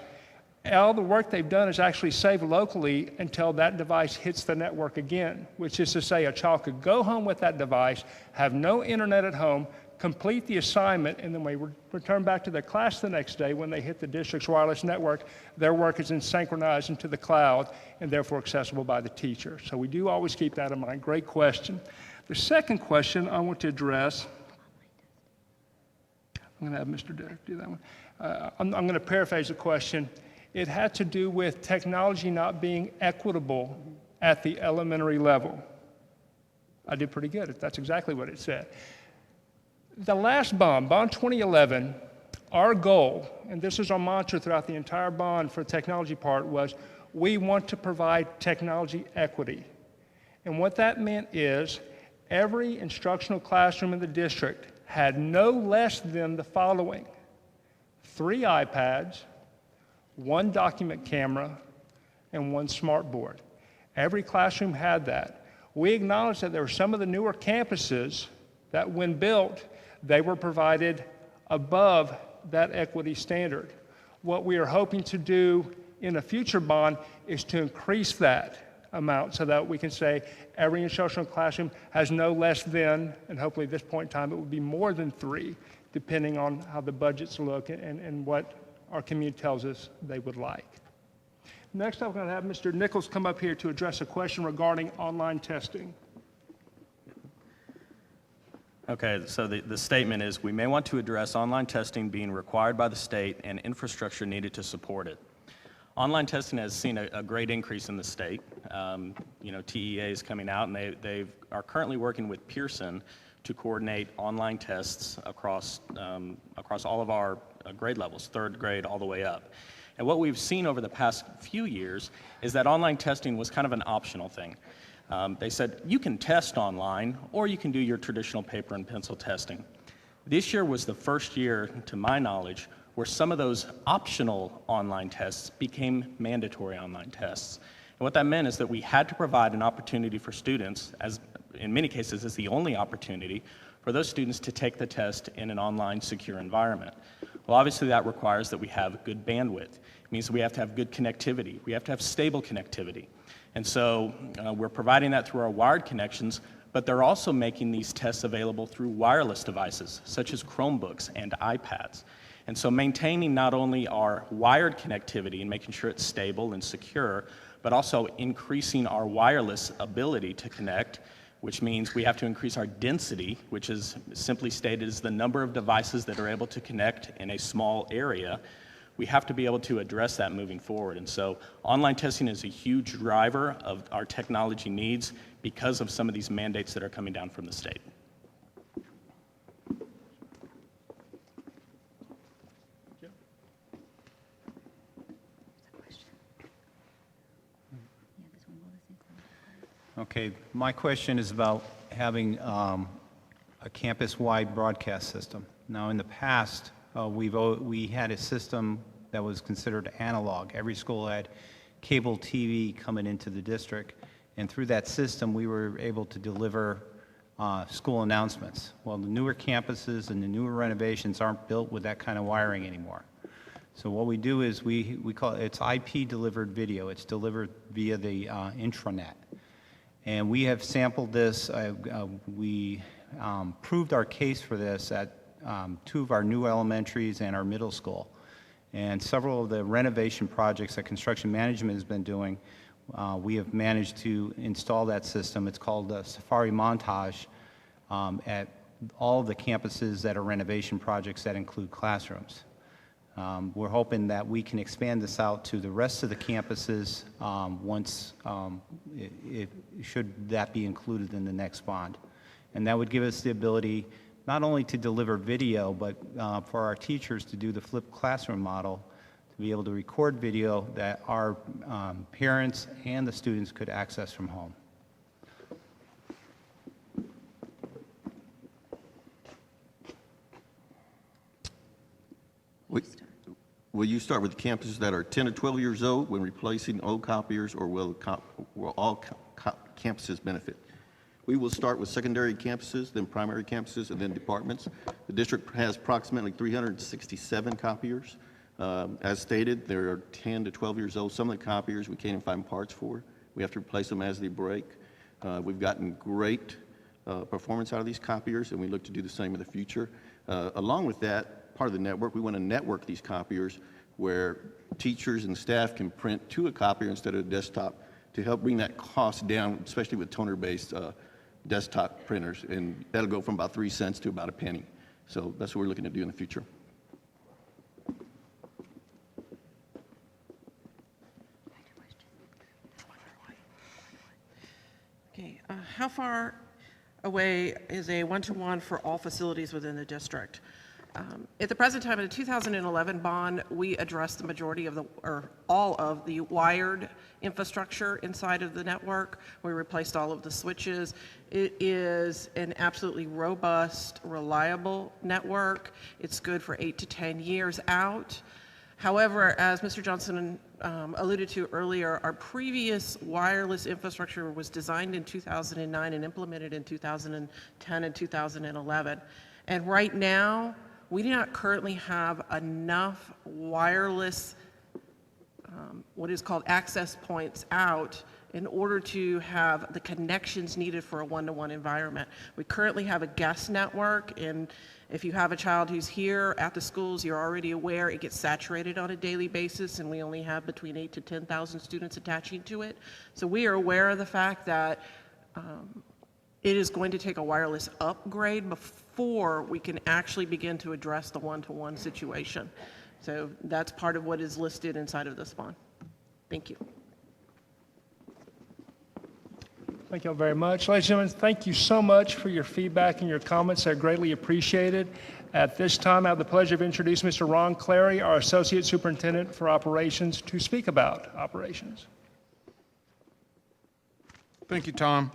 all the work they've done is actually saved locally until that device hits the network again, which is to say a child could go home with that device, have no internet at home, complete the assignment, and then when we return back to their class the next day, when they hit the district's wireless network, their work is then synchronized into the cloud and therefore accessible by the teacher. So we do always keep that in mind. Great question. The second question I want to address, I'm going to have Mr. Derrick do that one. I'm going to paraphrase the question. It had to do with technology not being equitable at the elementary level. I did pretty good. That's exactly what it said. The last bond 2011, our goal, and this is our mantra throughout the entire bond for the technology part, was we want to provide technology equity. And what that meant is every instructional classroom in the district had no less than the following: 3 iPads, 1 document camera, and 1 smartboard. Every classroom had that. We acknowledged that there were some of the newer campuses that when built, they were provided above that equity standard. What we are hoping to do in a future bond is to increase that amount so that we can say every instructional classroom has no less than, and hopefully at this point in time it would be more than 3, depending on how the budgets look and what our community tells us they would like. Next, I'm going to have Mr. Nichols come up here to address a question regarding online testing. Okay, so the statement is, we may want to address online testing being required by the state and infrastructure needed to support it. Online testing has seen a great increase in the state. TEA is coming out, and they are currently working with Pearson to coordinate online tests across all of our grade levels, 3rd grade all the way up. And what we've seen over the past few years is that online testing was kind of an optional thing. They said, you can test online, or you can do your traditional paper and pencil testing. This year was the first year, to my knowledge, where some of those optional online tests became mandatory online tests. And what that meant is that we had to provide an opportunity for students, as in many cases is the only opportunity, for those students to take the test in an online secure environment. Well, obviously that requires that we have good bandwidth. It means that we have to have good connectivity. We have to have stable connectivity. And so we're providing that through our wired connections, but they're also making these tests available through wireless devices, such as Chromebooks and iPads. And so maintaining not only our wired connectivity and making sure it's stable and secure, but also increasing our wireless ability to connect, which means we have to increase our density, which is simply stated as the number of devices that are able to connect in a small area. We have to be able to address that moving forward. And so online testing is a huge driver of our technology needs because of some of these mandates that are coming down from the state. Okay, my question is about having a campus-wide broadcast system. Now, in the past, we had a system that was considered analog. Every school had cable TV coming into the district, and through that system, we were able to deliver school announcements. Well, the newer campuses and the newer renovations aren't built with that kind of wiring anymore. So what we do is we call it, it's IP-delivered video. It's delivered via the intranet. And we have sampled this. We proved our case for this at 2 of our new elementaries and our middle school. And several of the renovation projects that construction management has been doing, we have managed to install that system. It's called Safari Montage at all of the campuses that are renovation projects that include classrooms. We're hoping that we can expand this out to the rest of the campuses once, should that be included in the next bond. And that would give us the ability not only to deliver video, but for our teachers to do the flipped classroom model, to be able to record video that our parents and the students could access from home. Will you start with the campuses that are 10 or 12 years old when replacing old copiers, or will all campuses benefit? We will start with secondary campuses, then primary campuses, and then departments. The district has approximately 367 copiers. As stated, they're 10 to 12 years old. Some of the copiers we can't even find parts for. We have to replace them as they break. We've gotten great performance out of these copiers, and we look to do the same in the future. Along with that, part of the network, we want to network these copiers where teachers and staff can print to a copier instead of a desktop to help bring that cost down, especially with toner-based desktop printers. And that'll go from about 3 cents to about a penny. So that's what we're looking to do in the future. Okay, how far away is a one-to-one for all facilities within the district? At the present time, in the 2011 bond, we addressed the majority of or all of the wired infrastructure inside of the network. We replaced all of the switches. It is an absolutely robust, reliable network. It's good for 8 to 10 years out. However, as Mr. Johnson alluded to earlier, our previous wireless infrastructure was designed in 2009 and implemented in 2010 and 2011. And right now, we do not currently have enough wireless, what is called access points out in order to have the connections needed for a one-to-one environment. We currently have a guest network, and if you have a child who's here at the schools, you're already aware it gets saturated on a daily basis, and we only have between 8,000 to 10,000 students attaching to it. So we are aware of the fact that it is going to take a wireless upgrade before we can actually begin to address the one-to-one situation. So that's part of what is listed inside of this bond. Thank you. Thank you all very much. Ladies and gentlemen, thank you so much for your feedback and your comments. They're greatly appreciated. At this time, I have the pleasure of introducing Mr. Ron Clary, our Associate Superintendent for Operations, to speak about operations. Thank you, Tom.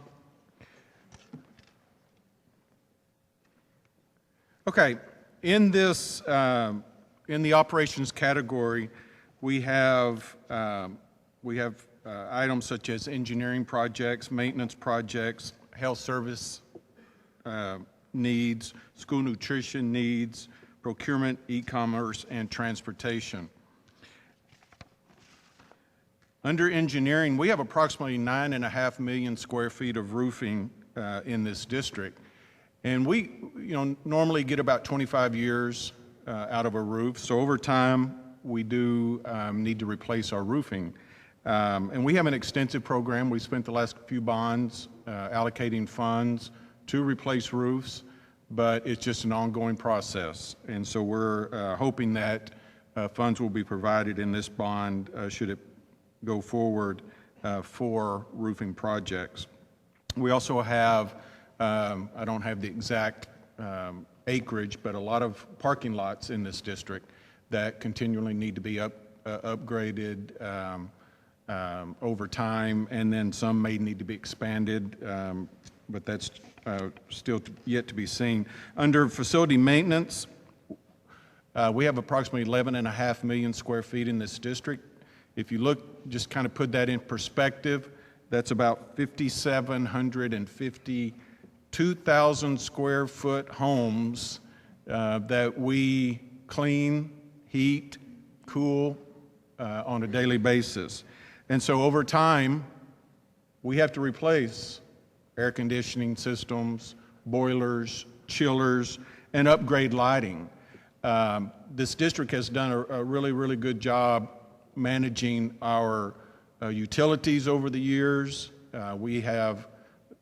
Okay, in this, in the operations category, we have items such as engineering projects, maintenance projects, health service needs, school nutrition needs, procurement, e-commerce, and transportation. Under engineering, we have approximately 9.5 million square feet of roofing in this district. And we, normally get about 25 years out of a roof. So over time, we do need to replace our roofing. And we have an extensive program. We spent the last few bonds allocating funds to replace roofs, but it's just an ongoing process. And so we're hoping that funds will be provided in this bond should it go forward for roofing projects. We also have, I don't have the exact acreage, but a lot of parking lots in this district that continually need to be upgraded over time, and then some may need to be expanded, but that's still yet to be seen. Under facility maintenance, we have approximately 11.5 million square feet in this district. If you look, just kind of put that in perspective, that's about 5,750 2,000 square foot homes that we clean, heat, cool on a daily basis. And so over time, we have to replace air conditioning systems, boilers, chillers, and upgrade lighting. This district has done a really, really good job managing our utilities over the years. We have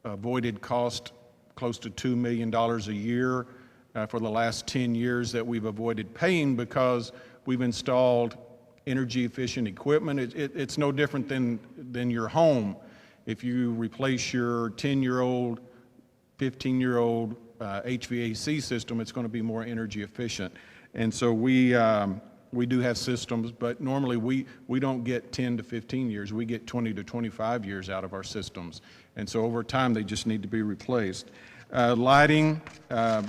avoided cost close to $2 million a year for the last 10 years that we've avoided paying because we've installed energy efficient equipment. It's no different than your home. If you replace your 10-year-old, 15-year-old HVAC system, it's going to be more energy efficient. And so we do have systems, but normally we don't get 10 to 15 years. We get 20 to 25 years out of our systems. And so over time, they just need to be replaced. Lighting,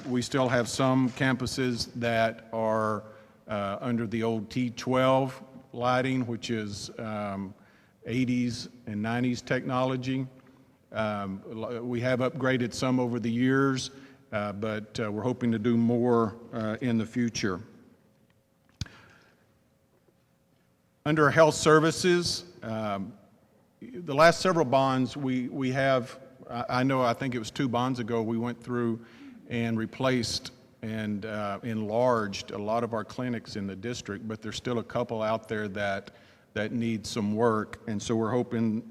we still have some campuses that are under the old T12 lighting, which is 80s and 90s technology. We have upgraded some over the years, but we're hoping to do more in the future. Under health services, the last several bonds we have, I think it was 2 bonds ago, we went through and replaced and enlarged a lot of our clinics in the district, but there's still a couple out there that need some work, and so we're hoping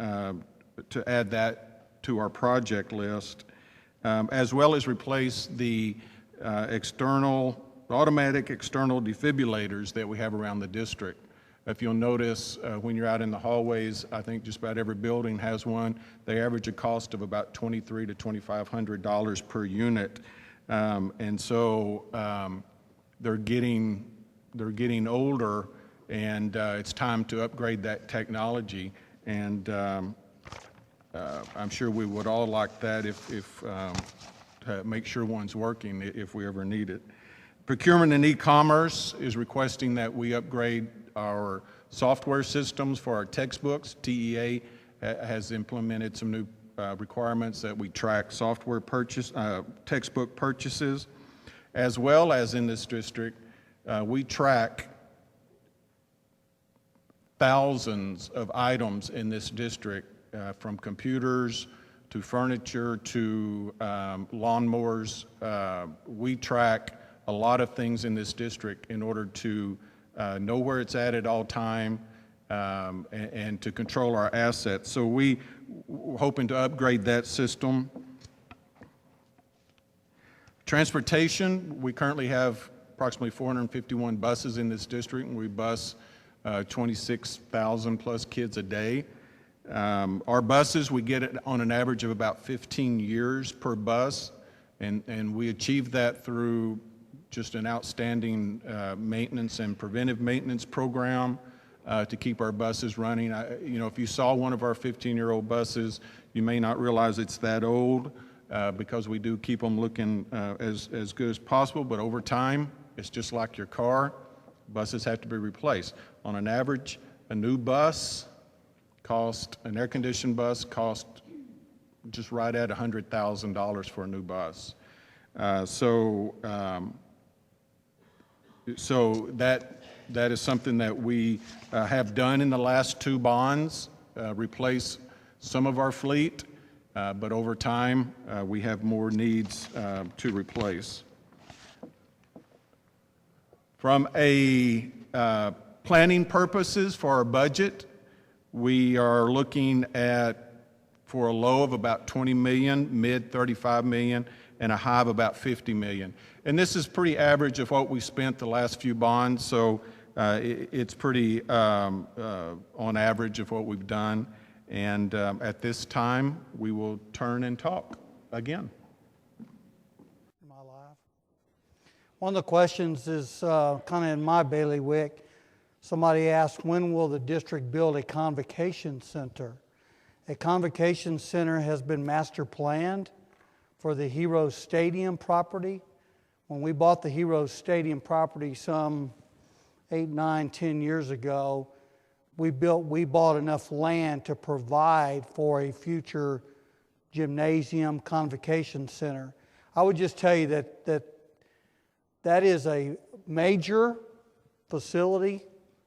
to add that to our project list, as well as replace the automatic external defibrillators that we have around the district. If you'll notice, when you're out in the hallways, I think just about every building has one. They average a cost of about $2,300 to $2,500 per unit, and so they're getting older, and it's time to upgrade that technology. And I'm sure we would all like that if to make sure one's working if we ever need it. Procurement and e-commerce is requesting that we upgrade our software systems for our textbooks. TEA has implemented some new requirements that we track software textbook purchases, as well as in this district, we track thousands of items in this district, from computers to furniture to lawnmowers. We track a lot of things in this district in order to know where it's at all time, and to control our assets. So we're hoping to upgrade that system. Transportation, we currently have approximately 451 buses in this district, and we bus 26,000 plus kids a day. Our buses, we get it on an average of about 15 years per bus, and we achieve that through just an outstanding maintenance and preventive maintenance program to keep our buses running. If you saw one of our 15-year-old buses, you may not realize it's that old, because we do keep them looking as good as possible, but over time, it's just like your car. Buses have to be replaced. On an average, a new bus an air-conditioned bus cost just right at $100,000 for a new bus. So that is something that we have done in the last 2 bonds, replace some of our fleet, but over time we have more needs to replace. From a planning purposes for our budget, we are looking at, for a low of about 20 million, mid 35 million, and a high of about 50 million. And this is pretty average of what we spent the last few bonds, so it's pretty on average of what we've done. And at this time, we will turn and talk again. Am I live? One of the questions is kind of in my bailiwick. Somebody asked, when will the district build a convocation center? A convocation center has been master planned for the Heroes Stadium property. When we bought the Heroes Stadium property some 8, 9, 10 years ago, we bought enough land to provide for a future gymnasium convocation center. I would just tell you that is a major facility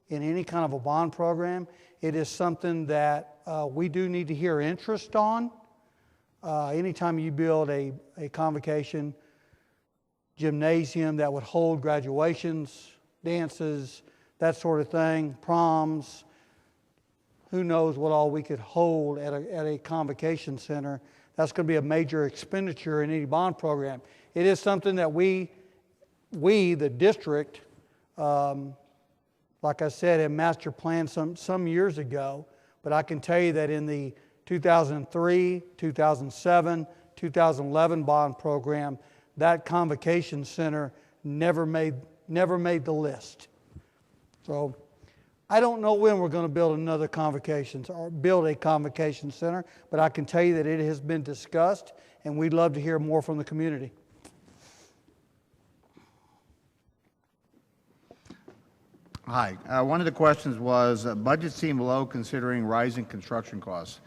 in any kind of a bond program. It is something that we do need to hear interest on. Anytime you build a convocation gymnasium that would hold graduations, dances, that sort of thing, proms, who knows what all we could hold at a convocation center. That's going to be a major expenditure in any bond program. It is something that we the district, like I said, had master planned some years ago, but I can tell you that in the 2003, 2007, 2011 bond program, that convocation center never made the list. So I don't know when we're going to build a convocation center, but I can tell you that it has been discussed, and we'd love to hear more from the community. Hi. One of the questions was, budget seemed low considering rising construction costs.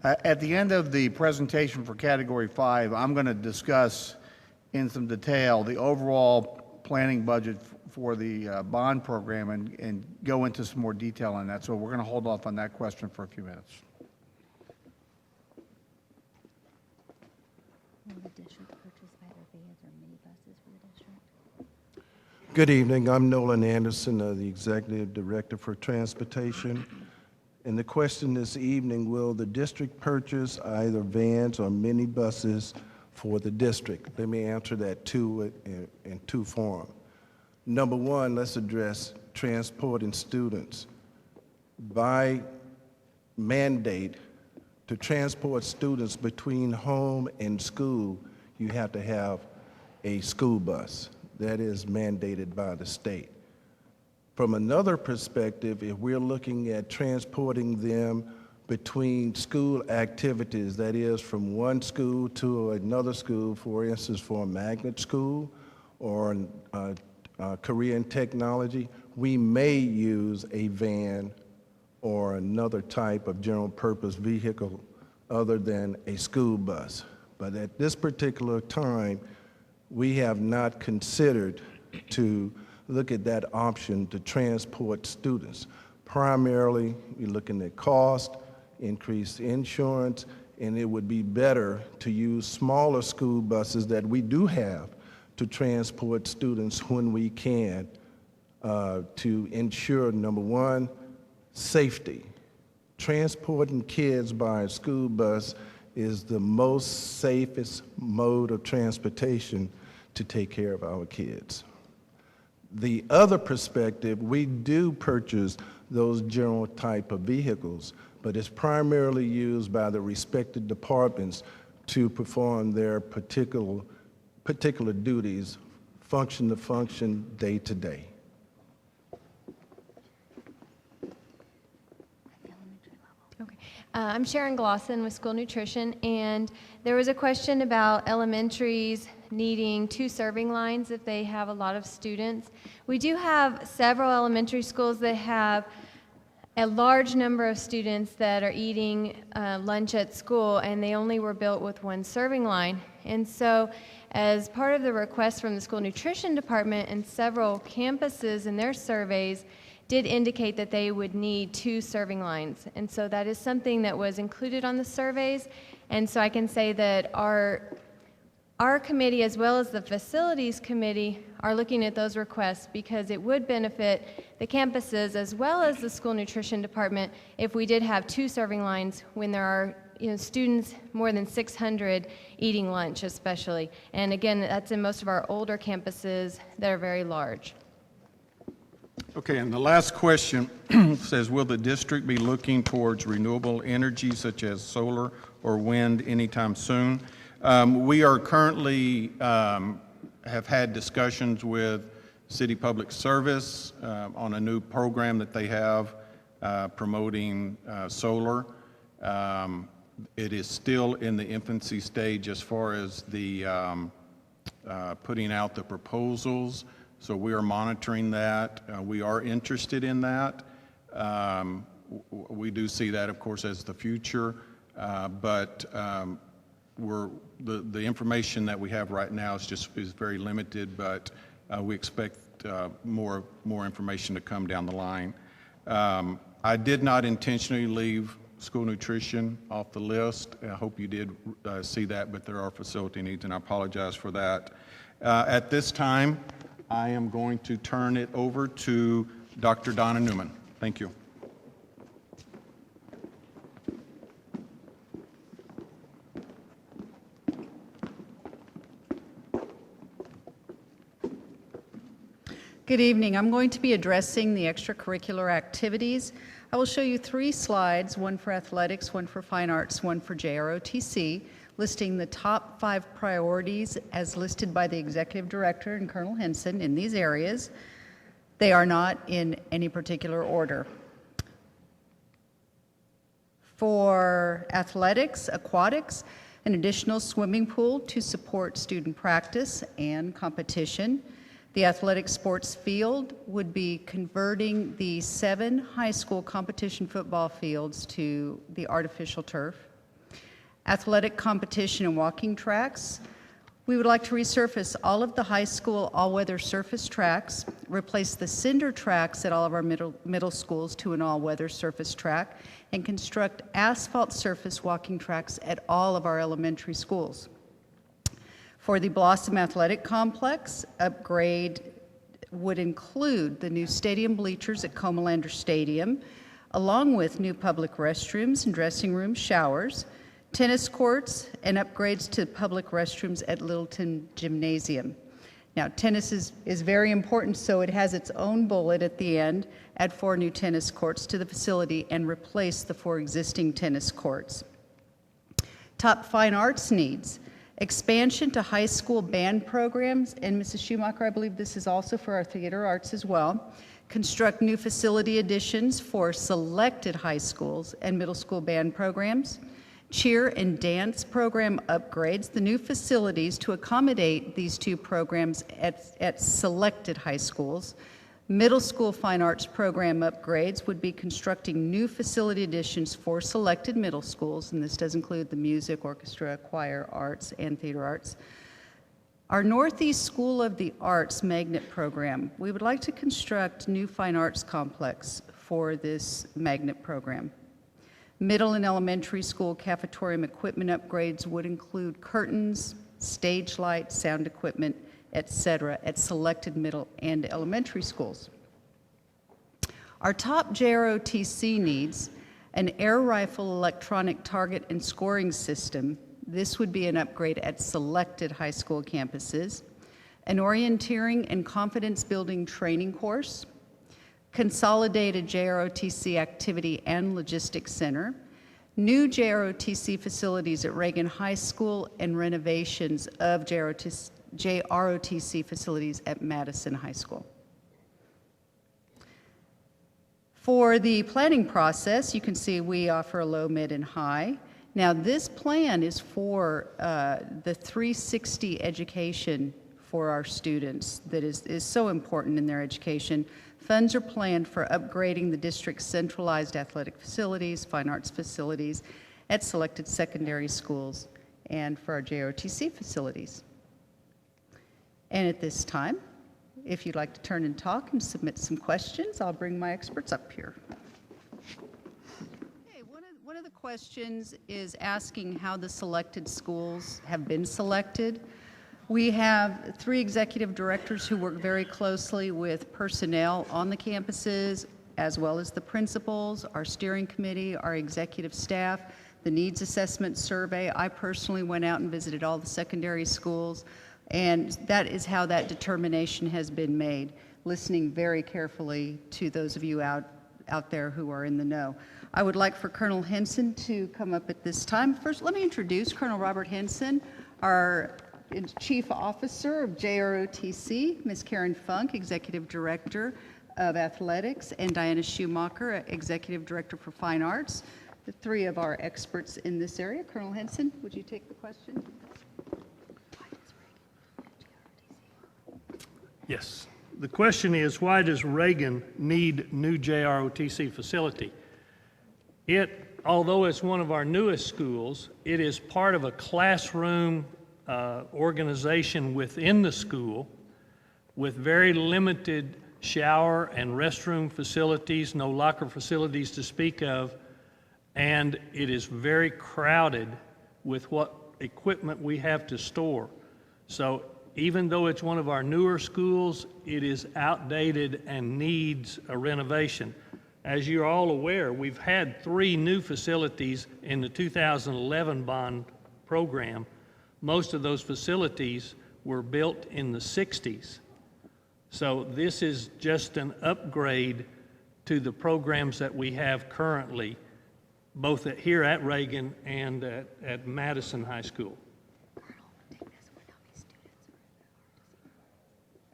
At the end of the presentation for Category 5, I'm going to discuss in some detail the overall planning budget for the bond program and go into some more detail on that. So we're going to hold off on that question for a few minutes. Will the district purchase either vans or minibuses for the district? Good evening. I'm Nolan Anderson, the Executive Director for Transportation. And the question this evening, will the district purchase either vans or minibuses for the district? Let me answer that in two forms. Number one, let's address transporting students. By mandate, to transport students between home and school, you have to have a school bus. That is mandated by the state. From another perspective, if we're looking at transporting them between school activities, that is from one school to another school, for instance, for a magnet school or career in technology, we may use a van or another type of general purpose vehicle other than a school bus. But at this particular time, we have not considered to look at that option to transport students. Primarily, we're looking at cost, increased insurance, and it would be better to use smaller school buses that we do have to transport students when we can to ensure, number one, safety. Transporting kids by a school bus is the most safest mode of transportation to take care of our kids. The other perspective, we do purchase those general type of vehicles, but it's primarily used by the respective departments to perform their particular duties, function to function, day to day. Okay. I'm Sharon Glosson with School Nutrition, and there was a question about elementaries needing 2 serving lines if they have a lot of students. We do have several elementary schools that have a large number of students that are eating lunch at school, and they only were built with 1 serving line. And so as part of the request from the School Nutrition Department, and several campuses in their surveys did indicate that they would need 2 serving lines. And so that is something that was included on the surveys. And so I can say that our committee, as well as the facilities committee, are looking at those requests because it would benefit the campuses as well as the School Nutrition Department if we did have 2 serving lines when there are students, more than 600, eating lunch especially. And again, that's in most of our older campuses that are very large. Okay, and the last question says, will the district be looking towards renewable energy such as solar or wind anytime soon? We are currently have had discussions with City Public Service on a new program that they have promoting solar. It is still in the infancy stage as far as the putting out the proposals, so we are monitoring that. We are interested in that. We do see that, of course, as the future, but the information that we have right now is very limited, but we expect more information to come down the line. I did not intentionally leave school nutrition off the list. I hope you did see that, but there are facility needs, and I apologize for that. At this time, I am going to turn it over to Dr. Donna Newman. Thank you. Good evening. I'm going to be addressing the extracurricular activities. I will show you 3 slides, one for athletics, one for fine arts, one for JROTC, listing the top 5 priorities as listed by the Executive Director and Colonel Henson in these areas. They are not in any particular order. For athletics, aquatics, an additional swimming pool to support student practice and competition. The athletic sports field would be converting the 7 high school competition football fields to the artificial turf. Athletic competition and walking tracks We would like to resurface all of the high school all-weather surface tracks, replace the cinder tracks at all of our middle schools to an all-weather surface track, and construct asphalt surface walking tracks at all of our elementary schools. For the Blossom Athletic Complex, upgrade would include the new stadium bleachers at Comalander Stadium, along with new public restrooms and dressing rooms, showers, tennis courts, and upgrades to public restrooms at Littleton Gymnasium. Now, tennis is very important, so it has its own bullet at the end. Add 4 new tennis courts to the facility and replace the 4 existing tennis courts. Top fine arts needs. Expansion to high school band programs, and Mrs. Schumacher, I believe this is also for our theater arts as well. Construct new facility additions for selected high schools and middle school band programs. Cheer and dance program upgrades, the new facilities to accommodate these 2 programs at selected high schools. Middle school fine arts program upgrades would be constructing new facility additions for selected middle schools, and this does include the music, orchestra, choir arts, and theater arts. Our Northeast School of the Arts magnet program, we would like to construct new fine arts complex for this magnet program. Middle and elementary school cafetorium equipment upgrades would include curtains, stage lights, sound equipment, etc. at selected middle and elementary schools. Our top JROTC needs an air rifle electronic target and scoring system. This would be an upgrade at selected high school campuses. An orienteering and confidence building training course. Consolidated JROTC activity and logistics center, new JROTC facilities at Reagan High School, and renovations of JROTC facilities at Madison High School. For the planning process, you can see we offer a low, mid, and high. Now, this plan is for the 360 education for our students that is so important in their education. Funds are planned for upgrading the district's centralized athletic facilities, fine arts facilities at selected secondary schools, and for our JROTC facilities. And at this time, if you'd like to turn and talk and submit some questions, I'll bring my experts up here. Okay, one of the questions is asking how the selected schools have been selected. We have 3 executive directors who work very closely with personnel on the campuses, as well as the principals, our steering committee, our executive staff, the needs assessment survey. I personally went out and visited all the secondary schools, and that is how that determination has been made, listening very carefully to those of you out there who are in the know. I would like for Colonel Henson to come up at this time. First, let me introduce Colonel Robert Henson, our Chief Officer of JROTC, Ms. Karen Funk, Executive Director of Athletics, and Diana Schumacher, Executive Director for Fine Arts, the 3 of our experts in this area. Colonel Henson, would you take the question? Yes. The question is, why does Reagan need new JROTC facility? Although it's one of our newest schools, it is part of a classroom organization within the school with very limited shower and restroom facilities, no locker facilities to speak of, and it is very crowded with what equipment we have to store. So even though it's one of our newer schools, it is outdated and needs a renovation. As you're all aware, we've had 3 new facilities in the 2011 bond program. Most of those facilities were built in the 60s. So this is just an upgrade to the programs that we have currently, both here at Reagan and at Madison High School.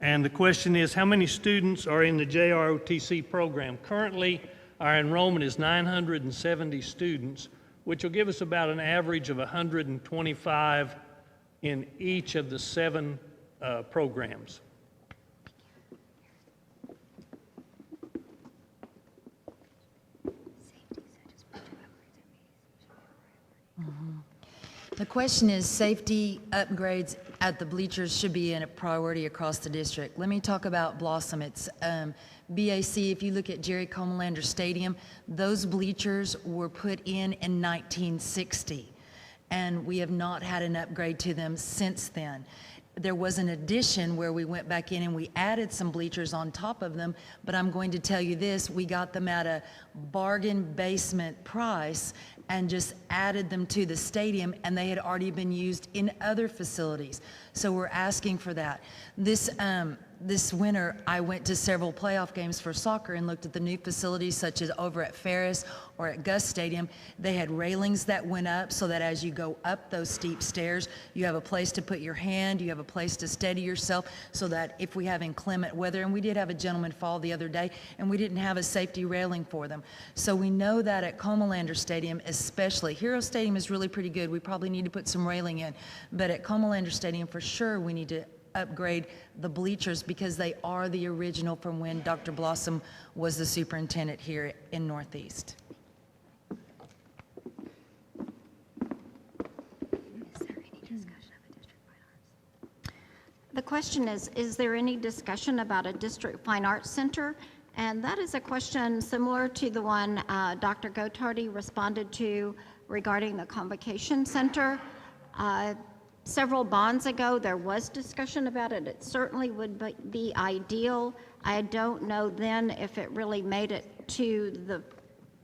And the question is, how many students are in the JROTC program? Currently, our enrollment is 970 students, which will give us about an average of 125 in each of the 7 programs. The question is, safety upgrades at the bleachers should be a priority across the district. Let me talk about Blossom. It's BAC. If you look at Jerry Comalander Stadium, those bleachers were put in 1960, and we have not had an upgrade to them since then. There was an addition where we went back in and we added some bleachers on top of them, but I'm going to tell you this, we got them at a bargain basement price and just added them to the stadium, and they had already been used in other facilities. So we're asking for that. This winter, I went to several playoff games for soccer and looked at the new facilities, such as over at Ferris or at Gus Stadium. They had railings that went up so that as you go up those steep stairs, you have a place to put your hand, you have a place to steady yourself, so that if we have inclement weather, and we did have a gentleman fall the other day, and we didn't have a safety railing for them. So we know that at Comalander Stadium especially, Hero Stadium is really pretty good. We probably need to put some railing in, but at Comalander Stadium for sure we need to upgrade the bleachers because they are the original from when Dr. Blossom was the superintendent here in Northeast. The question is there any discussion about a district fine arts center? And that is a question similar to the one Dr. Gottardy responded to regarding the convocation center. Several bonds ago, there was discussion about it. It certainly would be ideal. I don't know then if it really made it to the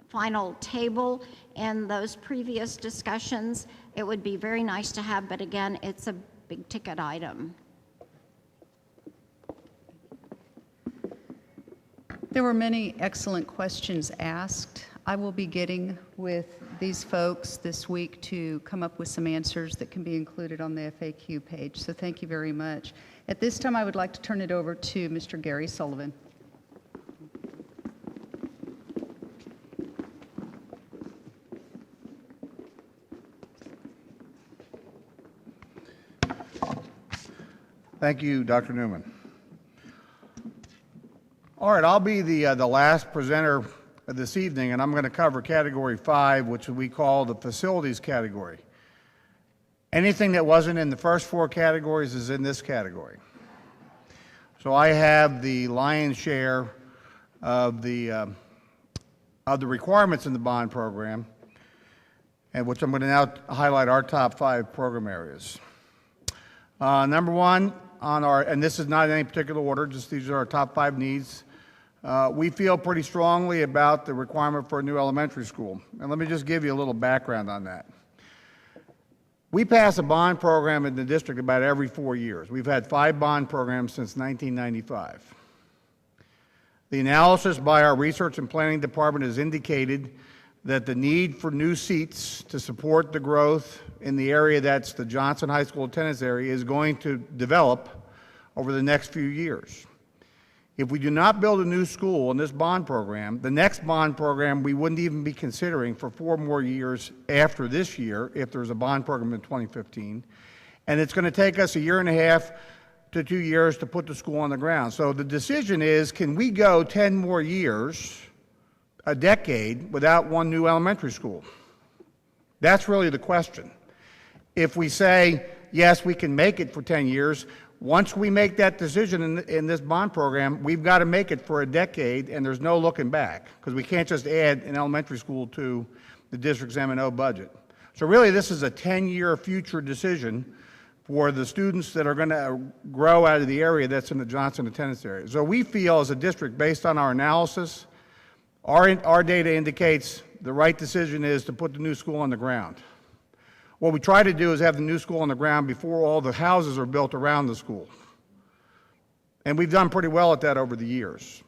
final table in those previous discussions. It would be very nice to have, but again, it's a big ticket item. There were many excellent questions asked. I will be getting with these folks this week to come up with some answers that can be included on the FAQ page. So thank you very much. At this time, I would like to turn it over to Mr. Gary Sullivan. Thank you, Dr. Newman. All right, I'll be the last presenter this evening, and I'm going to cover Category 5, which we call the facilities category. Anything that wasn't in the first 4 categories is in this category. So I have the lion's share of the requirements in the bond program, and which I'm going to now highlight our top 5 program areas. Number 1 on our, and this is not in any particular order, just these are our top 5 needs. We feel pretty strongly about the requirement for a new elementary school. And let me just give you a little background on that. We pass a bond program in the district about every 4 years. We've had 5 bond programs since 1995. The analysis by our research and planning department has indicated that the need for new seats to support the growth in the area that's the Johnson High School attendance area is going to develop over the next few years. If we do not build a new school in this bond program, the next bond program we wouldn't even be considering for 4 more years after this year, if there's a bond program in 2015. And it's going to take us 1.5 to 2 years to put the school on the ground. So the decision is, can we go 10 more years, a decade, without one new elementary school? That's really the question. If we say, yes, we can make it for 10 years, once we make that decision in this bond program, we've got to make it for a decade, and there's no looking back, because we can't just add an elementary school to the district's M&O budget. So really, this is a 10-year future decision for the students that are going to grow out of the area that's in the Johnson attendance area. So we feel as a district, based on our analysis, our data indicates the right decision is to put the new school on the ground. What we try to do is have the new school on the ground before all the houses are built around the school. And we've done pretty well at that over the years.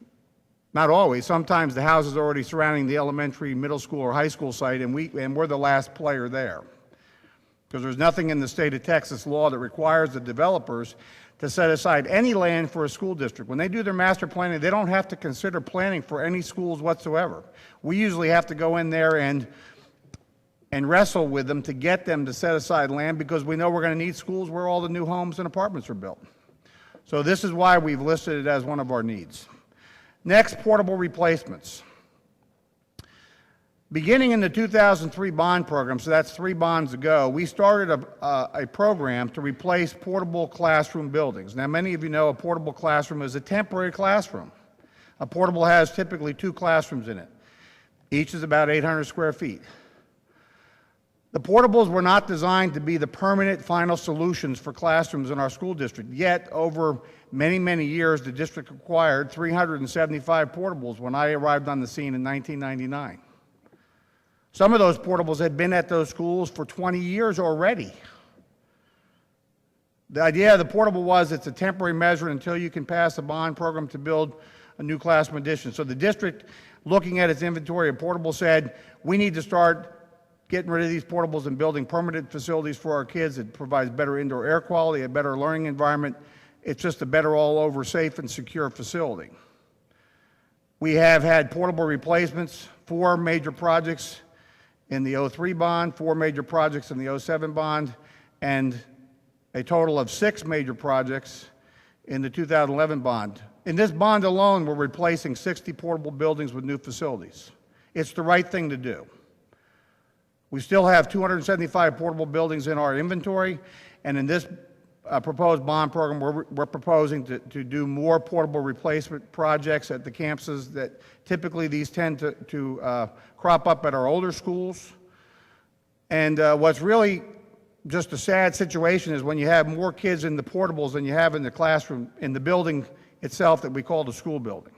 Not always. Sometimes the houses are already surrounding the elementary, middle school, or high school site, and we're the last player there. Because there's nothing in the state of Texas law that requires the developers to set aside any land for a school district. When they do their master planning, they don't have to consider planning for any schools whatsoever. We usually have to go in there and wrestle with them to get them to set aside land, because we know we're going to need schools where all the new homes and apartments are built. So this is why we've listed it as one of our needs. Next, portable replacements. Beginning in the 2003 bond program, so that's 3 bonds ago, we started a program to replace portable classroom buildings. Now, many of you know a portable classroom is a temporary classroom. A portable has typically 2 classrooms in it. Each is about 800 square feet. The portables were not designed to be the permanent final solutions for classrooms in our school district. Yet, over many, many years, the district acquired 375 portables when I arrived on the scene in 1999. Some of those portables had been at those schools for 20 years already. The idea of the portable was it's a temporary measure until you can pass a bond program to build a new classroom addition. So the district, looking at its inventory of portables, said, we need to start getting rid of these portables and building permanent facilities for our kids. It provides better indoor air quality, a better learning environment. It's just a better all-over safe and secure facility. We have had portable replacements, 4 major projects in the 03 bond, 4 major projects in the 07 bond, and a total of 6 major projects in the 2011 bond. In this bond alone, we're replacing 60 portable buildings with new facilities. It's the right thing to do. We still have 275 portable buildings in our inventory, and in this proposed bond program, we're proposing to do more portable replacement projects at the campuses that typically these tend to crop up at our older schools. And what's really just a sad situation is when you have more kids in the portables than you have in the classroom, in the building itself that we call the school building.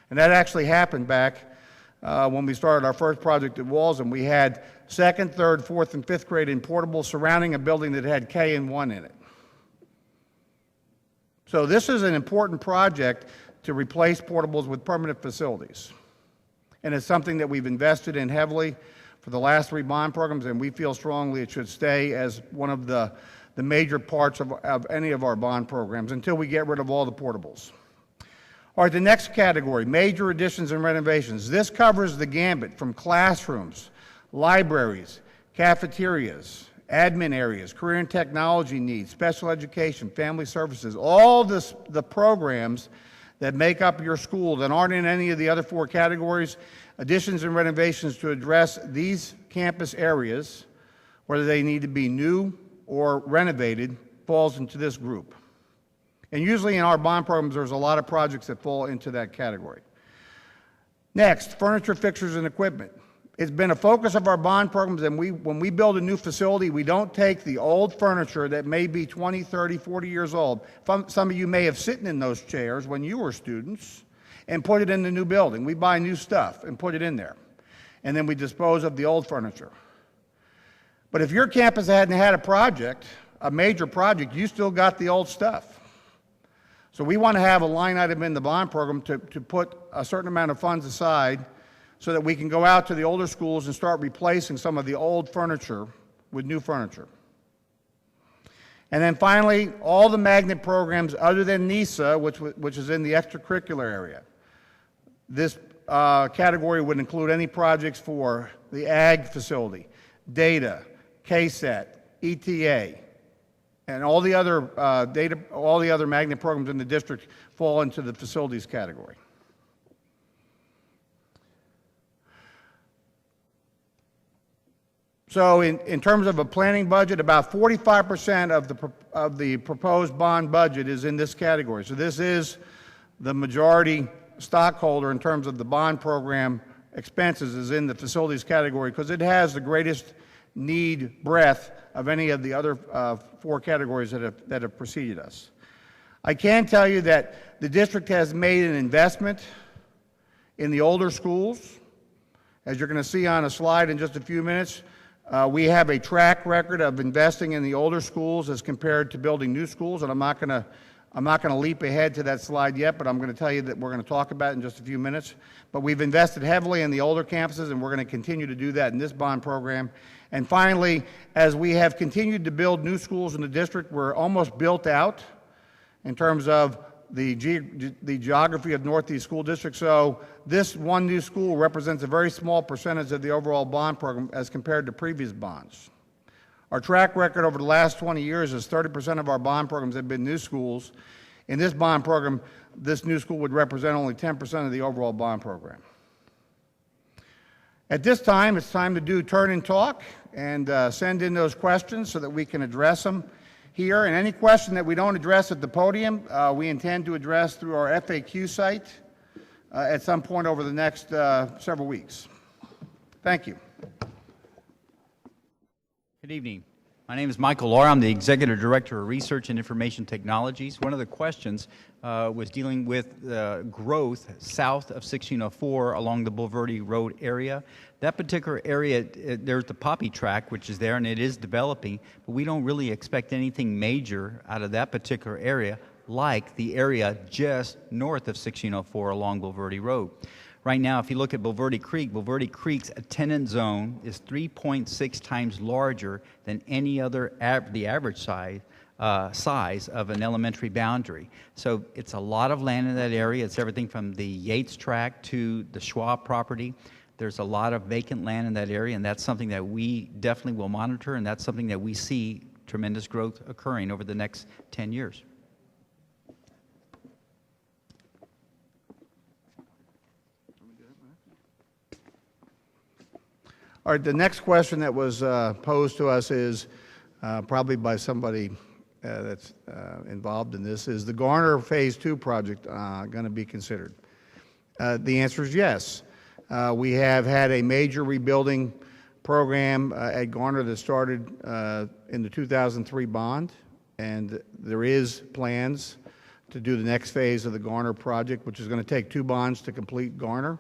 And that actually happened back when we started our first project at Walls, we had 2nd, 3rd, 4th, and 5th grade in portables surrounding a building that had K and 1 in it. So this is an important project to replace portables with permanent facilities. And it's something that we've invested in heavily for the last 3 bond programs, and we feel strongly it should stay as one of the major parts of any of our bond programs until we get rid of all the portables. All right, the next category, major additions and renovations. This covers the gambit from classrooms, libraries, cafeterias, admin areas, career and technology needs, special education, family services, all the programs that make up your school that aren't in any of the other 4 categories, additions and renovations to address these campus areas, whether they need to be new or renovated, falls into this group. And usually in our bond programs, there's a lot of projects that fall into that category. Next, furniture, fixtures, and equipment. It's been a focus of our bond programs, and when we build a new facility, we don't take the old furniture that may be 20, 30, 40 years old. Some of you may have sitting in those chairs when you were students and put it in the new building. We buy new stuff and put it in there. And then we dispose of the old furniture. But if your campus hadn't had a project, a major project, you still got the old stuff. So we want to have a line item in the bond program to put a certain amount of funds aside so that we can go out to the older schools and start replacing some of the old furniture with new furniture. And then finally, all the magnet programs other than NEISD, which is in the extracurricular area. This category would include any projects for the ag facility, data, KSAT, ETA, and all the other magnet programs in the district fall into the facilities category. So in terms of a planning budget, about 45% of the proposed bond budget is in this category. So this is the majority stockholder in terms of the bond program expenses is in the facilities category because it has the greatest need breadth of any of the other 4 categories that have preceded us. I can tell you that the district has made an investment in the older schools. As you're going to see on a slide in just a few minutes, we have a track record of investing in the older schools as compared to building new schools, and I'm not going to leap ahead to that slide yet, but I'm going to tell you that we're going to talk about it in just a few minutes. But we've invested heavily in the older campuses, and we're going to continue to do that in this bond program. And finally, as we have continued to build new schools in the district, we're almost built out in terms of the geography of Northeast School District. So this one new school represents a very small percentage of the overall bond program as compared to previous bonds. Our track record over the last 20 years is 30% of our bond programs have been new schools. In this bond program, this new school would represent only 10% of the overall bond program. At this time, it's time to do turn and talk and send in those questions so that we can address them here. And any question that we don't address at the podium, we intend to address through our FAQ site at some point over the next several weeks. Thank you. Good evening. My name is Michael Lahr. I'm the Executive Director of Research and Information Technologies. One of the questions was dealing with growth south of 1604 along the Bulverde Road area. That particular area, there's the poppy track, which is there, and it is developing, but we don't really expect anything major out of that particular area like the area just north of 1604 along Bulverde Road. Right now, if you look at Bulverde Creek's attendance zone is 3.6 times larger than any other, the average size of an elementary boundary. So it's a lot of land in that area. It's everything from the Yates tract to the Schwab property. There's a lot of vacant land in that area, and that's something that we definitely will monitor, and that's something that we see tremendous growth occurring over the next 10 years. All right, the next question that was posed to us is probably by somebody that's involved in this. Is the Garner Phase 2 project going to be considered? The answer is yes. We have had a major rebuilding program at Garner that started in the 2003 bond, and there is plans to do the next phase of the Garner project, which is going to take 2 bonds to complete Garner.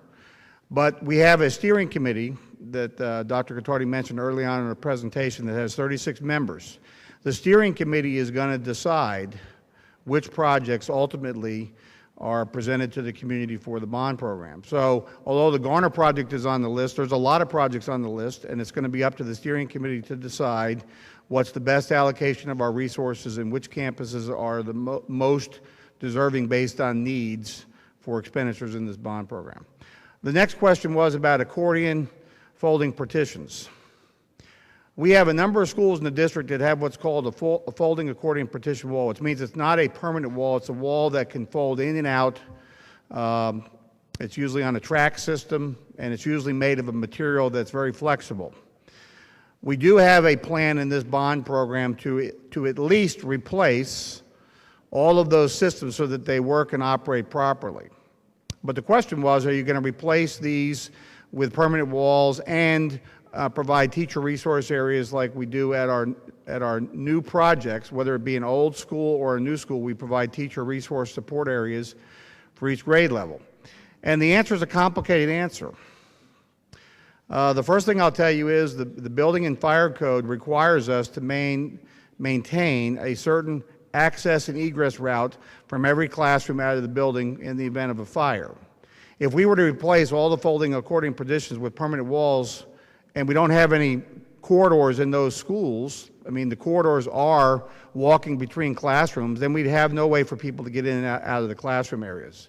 But we have a steering committee that Dr. Gottardy mentioned early on in her presentation that has 36 members. The steering committee is going to decide which projects ultimately are presented to the community for the bond program. So although the Garner project is on the list, there's a lot of projects on the list, and it's going to be up to the steering committee to decide what's the best allocation of our resources and which campuses are the most deserving based on needs for expenditures in this bond program. The next question was about accordion folding partitions. We have a number of schools in the district that have what's called a folding accordion partition wall, which means it's not a permanent wall, it's a wall that can fold in and out. It's usually on a track system, and it's usually made of a material that's very flexible. We do have a plan in this bond program to at least replace all of those systems so that they work and operate properly. But the question was, are you going to replace these with permanent walls and provide teacher resource areas like we do at our new projects, whether it be an old school or a new school, we provide teacher resource support areas for each grade level. And the answer is a complicated answer. The first thing I'll tell you is the building and fire code requires us to maintain a certain access and egress route from every classroom out of the building in the event of a fire. If we were to replace all the folding accordion partitions with permanent walls and we don't have any corridors in those schools, I mean the corridors are walking between classrooms, then we'd have no way for people to get in and out of the classroom areas.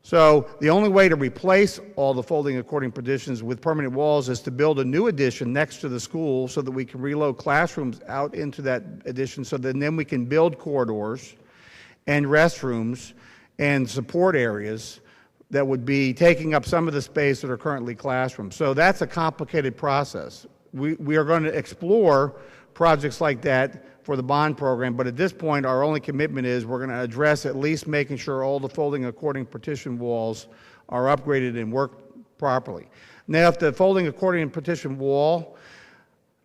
So the only way to replace all the folding accordion partitions with permanent walls is to build a new addition next to the school so that we can reload classrooms out into that addition so that then we can build corridors and restrooms and support areas that would be taking up some of the space that are currently classrooms. So that's a complicated process. We are going to explore projects like that for the bond program, but at this point our only commitment is we're going to address at least making sure all the folding accordion partition walls are upgraded and work properly. Now if the folding accordion partition wall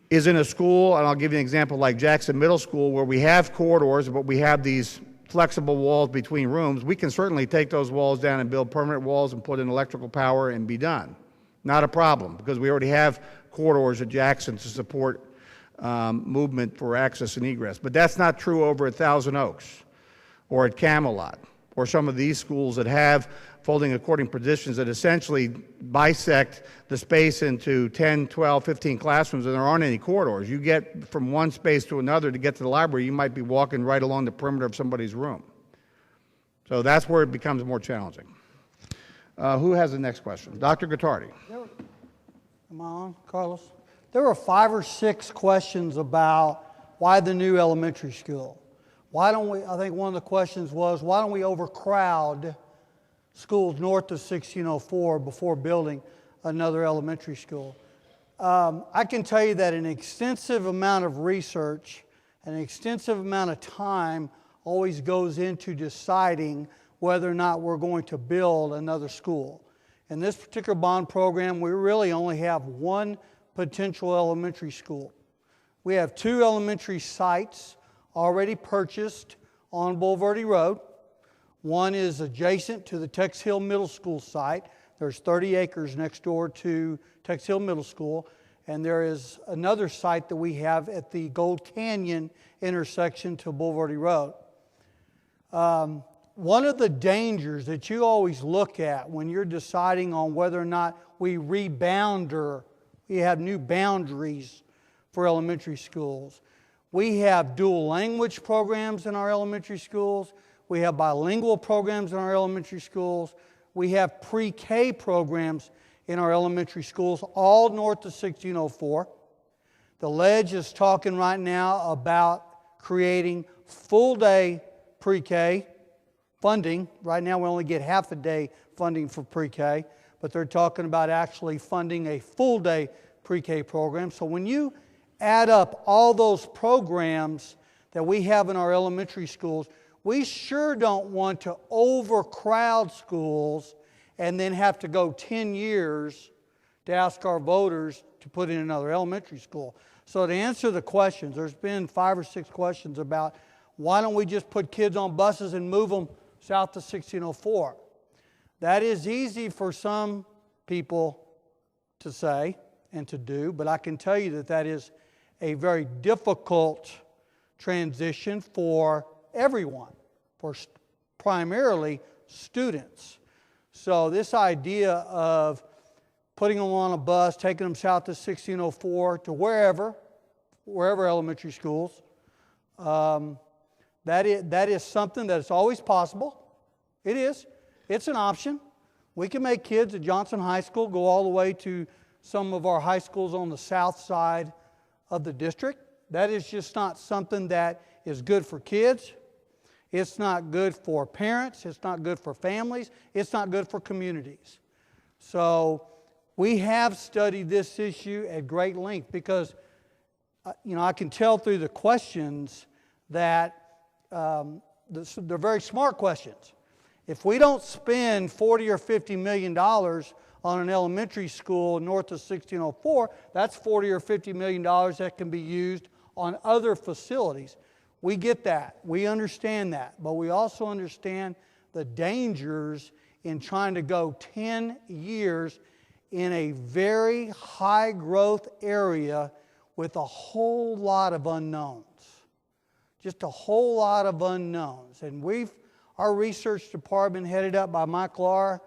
is in a school, and I'll give you an example like Jackson Middle School where we have corridors but we have these flexible walls between rooms, we can certainly take those walls down and build permanent walls and put in electrical power and be done. Not a problem because we already have corridors at Jackson to support movement for access and egress. But that's not true over at Thousand Oaks or at Camelot or some of these schools that have folding accordion partitions that essentially bisect the space into 10, 12, 15 classrooms and there aren't any corridors. You get from one space to another to get to the library, you might be walking right along the perimeter of somebody's room. So that's where it becomes more challenging. Who has the next question? Dr. Gottardy. Am I on, Carlos? There were 5 or 6 questions about why the new elementary school. Why don't we, I think one of the questions was, why don't we overcrowd schools north of 1604 before building another elementary school. I can tell you that an extensive amount of research, an extensive amount of time always goes into deciding whether or not we're going to build another school. In this particular bond program, we really only have one potential elementary school. We have 2 elementary sites already purchased on Bulverde Road. One is adjacent to the Tex Hill Middle School site. There's 30 acres next door to Tex Hill Middle School. And there is another site that we have at the Gold Canyon intersection to Bulverde Road. One of the dangers that you always look at when you're deciding on whether or not we rebounder, we have new boundaries for elementary schools. We have dual language programs in our elementary schools. We have bilingual programs in our elementary schools. We have pre-K programs in our elementary schools, all north of 1604. The Ledge is talking right now about creating full-day pre-K funding. Right now we only get half a day funding for pre-K, but they're talking about actually funding a full-day pre-K program. So when you add up all those programs that we have in our elementary schools, we sure don't want to overcrowd schools and then have to go 10 years to ask our voters to put in another elementary school. So to answer the questions, there's been 5 or 6 questions about why don't we just put kids on buses and move them south to 1604? That is easy for some people to say and to do, but I can tell you that that is a very difficult transition for everyone, for primarily students. So this idea of putting them on a bus, taking them south to 1604 to wherever elementary schools, that is something that is always possible. It is. It's an option. We can make kids at Johnson High School go all the way to some of our high schools on the south side of the district. That is just not something that is good for kids. It's not good for parents. It's not good for families. It's not good for communities. So we have studied this issue at great length because, I can tell through the questions that they're very smart questions. If we don't spend $40 or $50 million on an elementary school north of 1604, that's $40 or $50 million that can be used on other facilities. We get that. We understand that. But we also understand the dangers in trying to go 10 years in a very high growth area with a whole lot of unknowns. Just a whole lot of unknowns. And our research department, headed up by Mike Lahr,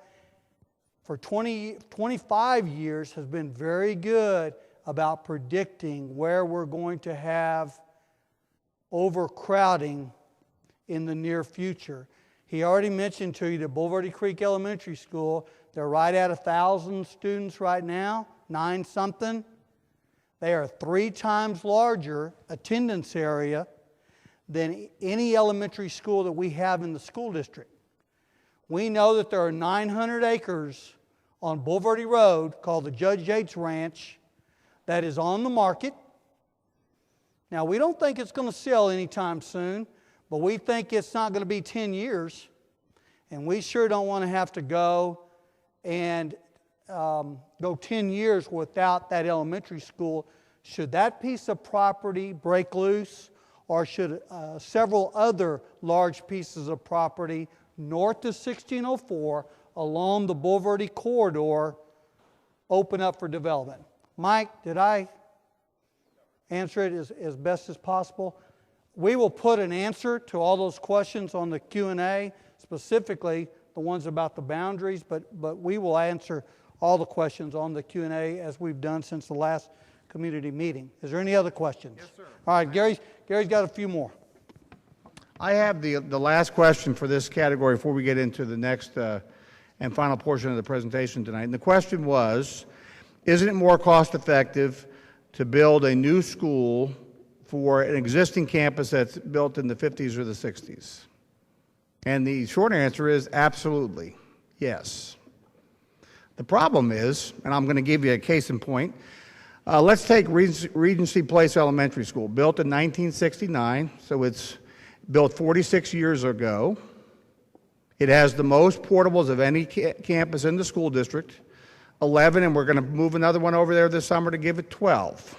for 25 years has been very good about predicting where we're going to have overcrowding in the near future. He already mentioned to you that Bulverde Creek Elementary School, they're right at 1,000 students right now, 9 something. They are 3 times larger attendance area than any elementary school that we have in the school district. We know that there are 900 acres on Bulverde Road called the Judge Yates Ranch that is on the market. Now, we don't think it's going to sell anytime soon, but we think it's not going to be 10 years. And we sure don't want to have to go and go 10 years without that elementary school. Should that piece of property break loose, or should several other large pieces of property north of 1604 along the Bulverde corridor open up for development? Mike, did I answer it as best as possible? We will put an answer to all those questions on the Q&A, specifically the ones about the boundaries, but we will answer all the questions on the Q&A as we've done since the last community meeting. Is there any other questions? Yes, sir. All right, Gary's got a few more. I have the last question for this category before we get into the next and final portion of the presentation tonight. And the question was, isn't it more cost effective to build a new school for an existing campus that's built in the 50s or the 60s? And the short answer is absolutely, yes. The problem is, and I'm going to give you a case in point, let's take Regency Place Elementary School, built in 1969, so it's built 46 years ago. It has the most portables of any campus in the school district, 11, and we're going to move another one over there this summer to give it 12.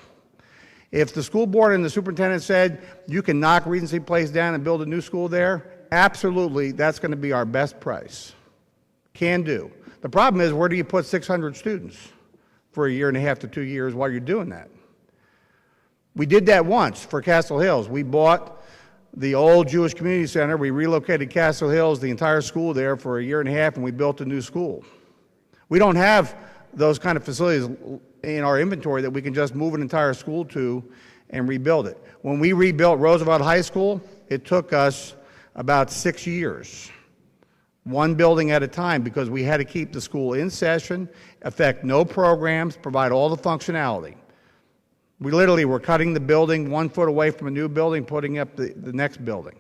If the school board and the superintendent said, you can knock Regency Place down and build a new school there, absolutely, that's going to be our best price. Can do. The problem is, where do you put 600 students for a year and a half to 2 years while you're doing that? We did that once for Castle Hills. We bought the old Jewish Community Center. We relocated Castle Hills, the entire school there, for a year and a half, and we built a new school. We don't have those kind of facilities in our inventory that we can just move an entire school to and rebuild it. When we rebuilt Roosevelt High School, it took us about 6 years, one building at a time, because we had to keep the school in session, affect no programs, provide all the functionality. We literally were cutting the building 1 foot away from a new building, putting up the next building.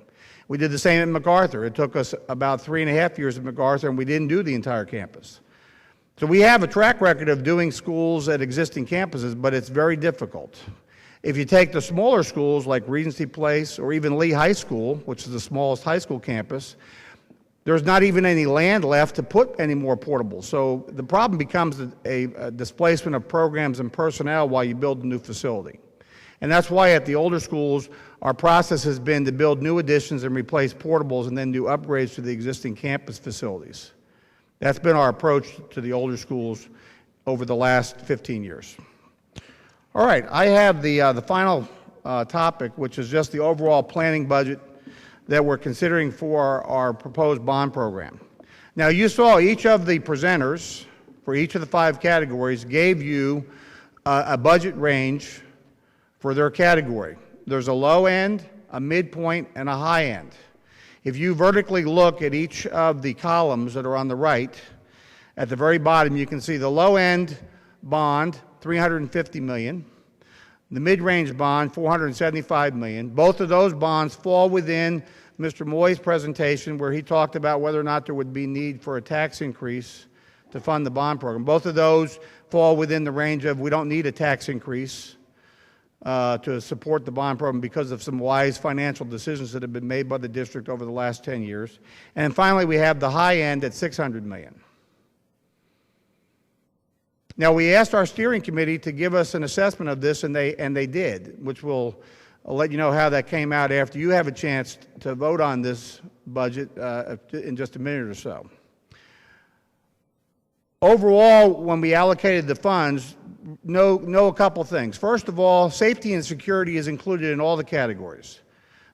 We did the same at MacArthur. It took us about 3.5 years at MacArthur, and we didn't do the entire campus. So we have a track record of doing schools at existing campuses, but it's very difficult. If you take the smaller schools like Regency Place or even Lee High School, which is the smallest high school campus, there's not even any land left to put any more portables. So the problem becomes a displacement of programs and personnel while you build a new facility. And that's why at the older schools, our process has been to build new additions and replace portables and then do upgrades to the existing campus facilities. That's been our approach to the older schools over the last 15 years. All right, I have the final topic, which is just the overall planning budget that we're considering for our proposed bond program. Now, you saw each of the presenters for each of the 5 categories gave you a budget range for their category. There's a low end, a midpoint, and a high end. If you vertically look at each of the columns that are on the right, at the very bottom you can see the low end bond, $350 million, the mid-range bond, $475 million. Both of those bonds fall within Mr. Moy's presentation, where he talked about whether or not there would be need for a tax increase to fund the bond program. Both of those fall within the range of we don't need a tax increase to support the bond program because of some wise financial decisions that have been made by the district over the last 10 years. And finally, we have the high end at $600 million. Now, we asked our steering committee to give us an assessment of this, and they did, which I'll let you know how that came out after you have a chance to vote on this budget in just a minute or so. Overall, when we allocated the funds, know a couple things. First of all, safety and security is included in all the categories.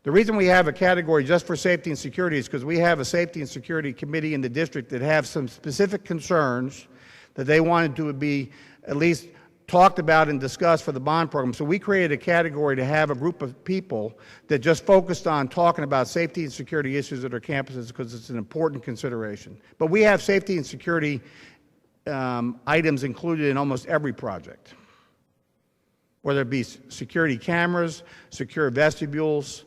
The reason we have a category just for safety and security is because we have a safety and security committee in the district that have some specific concerns that they wanted to be at least talked about and discussed for the bond program. So we created a category to have a group of people that just focused on talking about safety and security issues at our campuses because it's an important consideration. But we have safety and security items included in almost every project, whether it be security cameras, secure vestibules,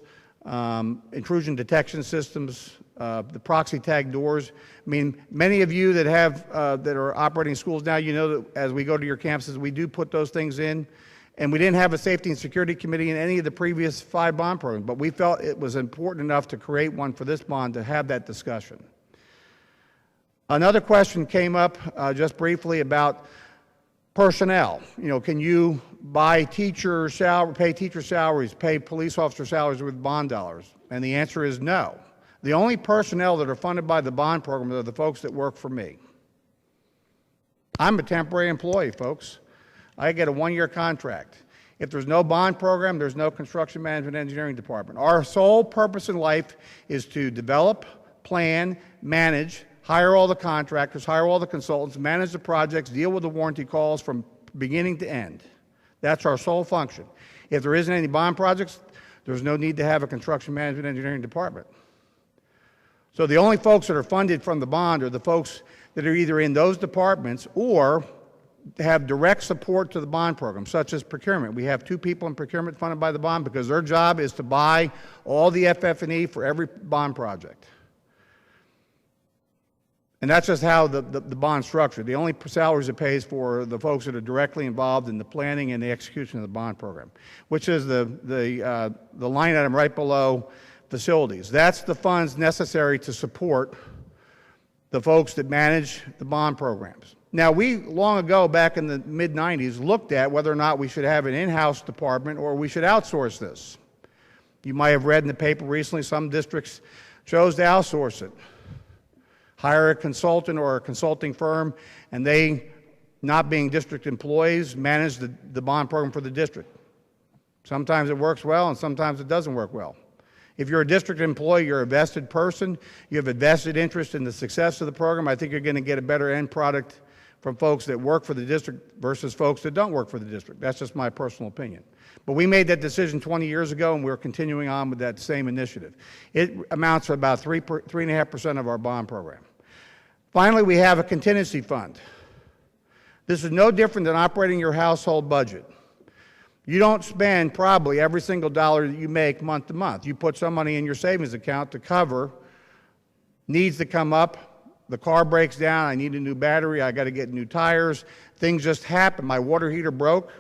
intrusion detection systems, the proxy tag doors. I mean, many of you that have that are operating schools now, you know that as we go to your campuses, we do put those things in. And we didn't have a safety and security committee in any of the previous 5 bond programs, but we felt it was important enough to create one for this bond to have that discussion. Another question came up just briefly about personnel. You know, can you buy teacher salary, pay teacher salaries, pay police officer salaries with bond dollars? And the answer is no. The only personnel that are funded by the bond program are the folks that work for me. I'm a temporary employee, folks. I get a 1-year contract. If there's no bond program, there's no construction management engineering department. Our sole purpose in life is to develop, plan, manage, hire all the contractors, hire all the consultants, manage the projects, deal with the warranty calls from beginning to end. That's our sole function. If there isn't any bond projects, there's no need to have a construction management engineering department. So the only folks that are funded from the bond are the folks that are either in those departments or have direct support to the bond program, such as procurement. We have 2 people in procurement funded by the bond because their job is to buy all the FF&E for every bond project. And that's just how the bond's structured. The only salaries it pays for are the folks that are directly involved in the planning and the execution of the bond program, which is the line item right below facilities. That's the funds necessary to support the folks that manage the bond programs. Now, we long ago, back in the mid-90s, looked at whether or not we should have an in-house department or we should outsource this. You might have read in the paper recently some districts chose to outsource it. Hire a consultant or a consulting firm, and they, not being district employees, manage the bond program for the district. Sometimes it works well, and sometimes it doesn't work well. If you're a district employee, you're a vested person, you have a vested interest in the success of the program, I think you're going to get a better end product from folks that work for the district versus folks that don't work for the district. That's just my personal opinion. But we made that decision 20 years ago, and we're continuing on with that same initiative. It amounts to about 3.5% of our bond program. Finally, we have a contingency fund. This is no different than operating your household budget. You don't spend probably every single dollar that you make month to month. You put some money in your savings account to cover needs that come up. The car breaks down, I need a new battery, I got to get new tires. Things just happen. My water heater broke.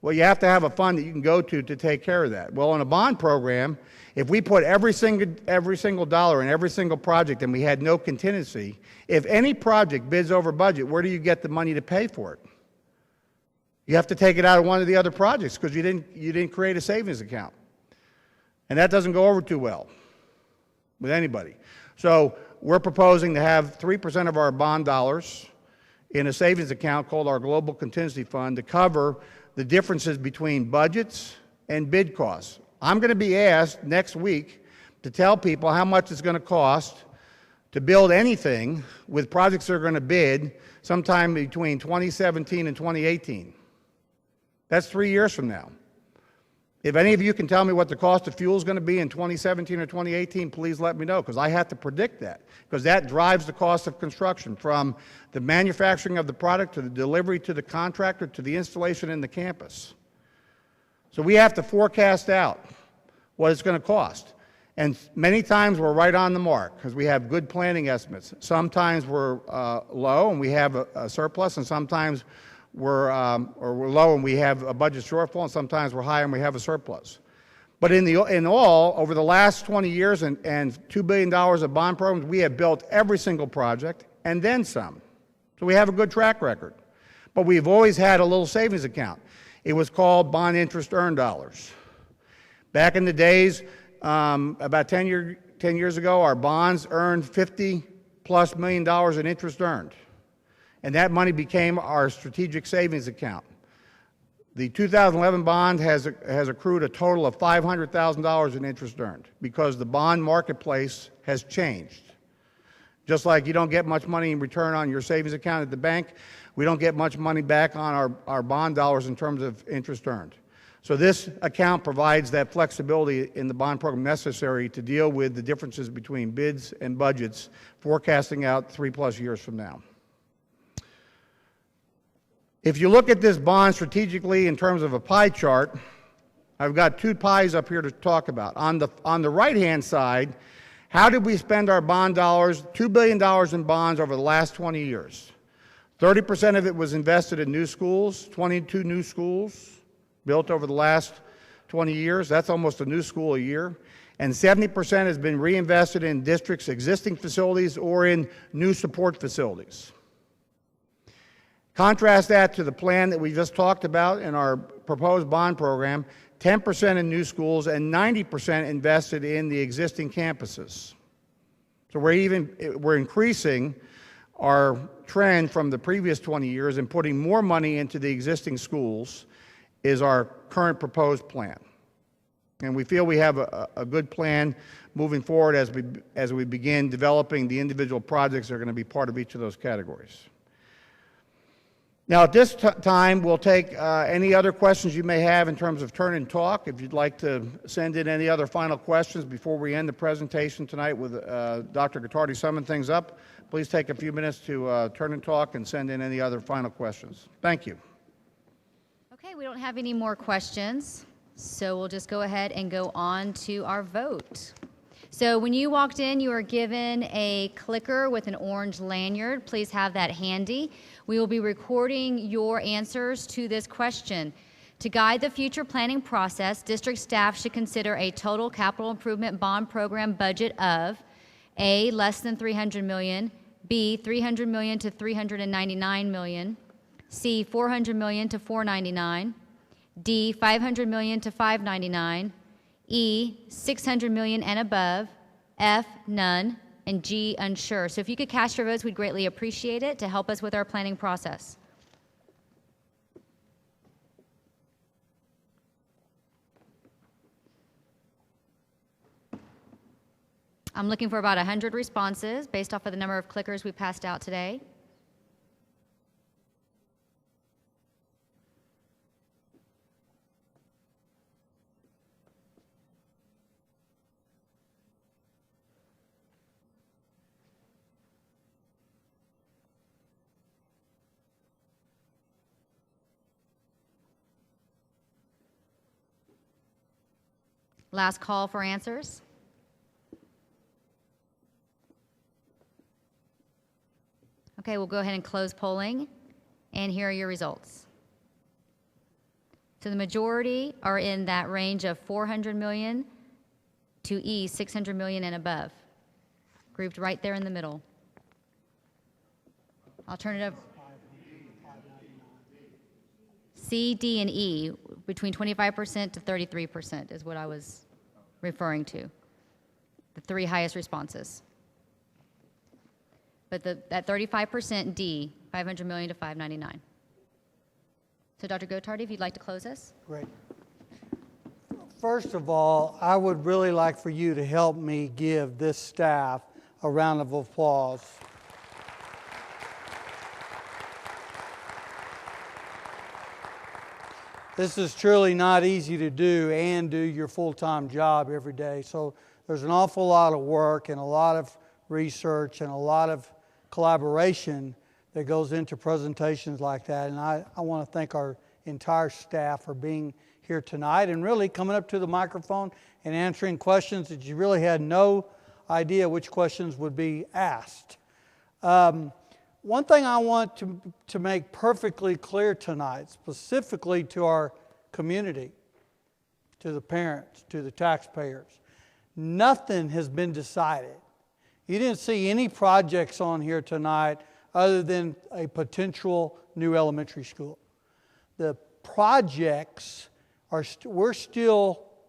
Well, you have to have a fund that you can go to take care of that. Well, in a bond program, if we put every single dollar in every single project and we had no contingency, if any project bids over budget, where do you get the money to pay for it? You have to take it out of one of the other projects because you didn't create a savings account. And that doesn't go over too well with anybody. So we're proposing to have 3% of our bond dollars in a savings account called our Global Contingency Fund to cover the differences between budgets and bid costs. I'm going to be asked next week to tell people how much it's going to cost to build anything with projects that are going to bid sometime between 2017 and 2018. That's 3 years from now. If any of you can tell me what the cost of fuel is going to be in 2017 or 2018, please let me know, because I have to predict that, because that drives the cost of construction from the manufacturing of the product to the delivery to the contractor to the installation in the campus. So we have to forecast out what it's going to cost. And many times we're right on the mark because we have good planning estimates. Sometimes we're low and we have a surplus, and sometimes we're low and we have a budget shortfall, and sometimes we're high and we have a surplus. But in all, over the last 20 years and $2 billion of bond programs, we have built every single project and then some. So we have a good track record. But we've always had a little savings account. It was called bond interest earned dollars. Back in the days, about 10 years ago, our bonds earned $50+ million in interest earned. And that money became our strategic savings account. The 2011 bond has accrued a total of $500,000 in interest earned because the bond marketplace has changed. Just like you don't get much money in return on your savings account at the bank, we don't get much money back on our bond dollars in terms of interest earned. So this account provides that flexibility in the bond program necessary to deal with the differences between bids and budgets, forecasting out 3+ years from now. If you look at this bond strategically in terms of a pie chart, I've got two pies up here to talk about. On the right-hand side, how did we spend our bond dollars, $2 billion in bonds over the last 20 years? 30% of it was invested in new schools, 22 new schools built over the last 20 years. That's almost a new school a year. And 70% has been reinvested in districts' existing facilities or in new support facilities. Contrast that to the plan that we just talked about in our proposed bond program, 10% in new schools and 90% invested in the existing campuses. So we're increasing our trend from the previous 20 years and putting more money into the existing schools is our current proposed plan. And we feel we have a good plan moving forward as we begin developing the individual projects that are going to be part of each of those categories. Now, at this time, we'll take any other questions you may have in terms of turn and talk. If you'd like to send in any other final questions before we end the presentation tonight with Dr. Gottardy summing things up, please take a few minutes to turn and talk and send in any other final questions. Thank you. Okay, we don't have any more questions, so we'll just go ahead and go on to our vote. So when you walked in, you were given a clicker with an orange lanyard. Please have that handy. We will be recording your answers to this question. To guide the future planning process, district staff should consider a total capital improvement bond program budget of A, less than $300 million, B, $300 million to $399 million, C, $400 million to $499, D, $500 million to $599, E, $600 million and above, F, none, and G, unsure. So if you could cast your votes, we'd greatly appreciate it to help us with our planning process. I'm looking for about 100 responses based off of the number of clickers we passed out today. Last call for answers. Okay, we'll go ahead and close polling, and here are your results. So the majority are in that range of $400 million to E, $600 million and above, grouped right there in the middle. I'll turn it over. C, D, and E, between 25% to 33% is what I was referring to, the three highest responses. But that 35% D, $500 million to $599. So Dr. Gottardy, if you'd like to close us. Great. First of all, I would really like for you to help me give this staff a round of applause. This is truly not easy to do and do your full-time job every day. So there's an awful lot of work and a lot of research and a lot of collaboration that goes into presentations like that. And I want to thank our entire staff for being here tonight and really coming up to the microphone and answering questions that you really had no idea which questions would be asked. One thing I want to make perfectly clear tonight, specifically to our community, to the parents, to the taxpayers, nothing has been decided. You didn't see any projects on here tonight other than a potential new elementary school. The projects are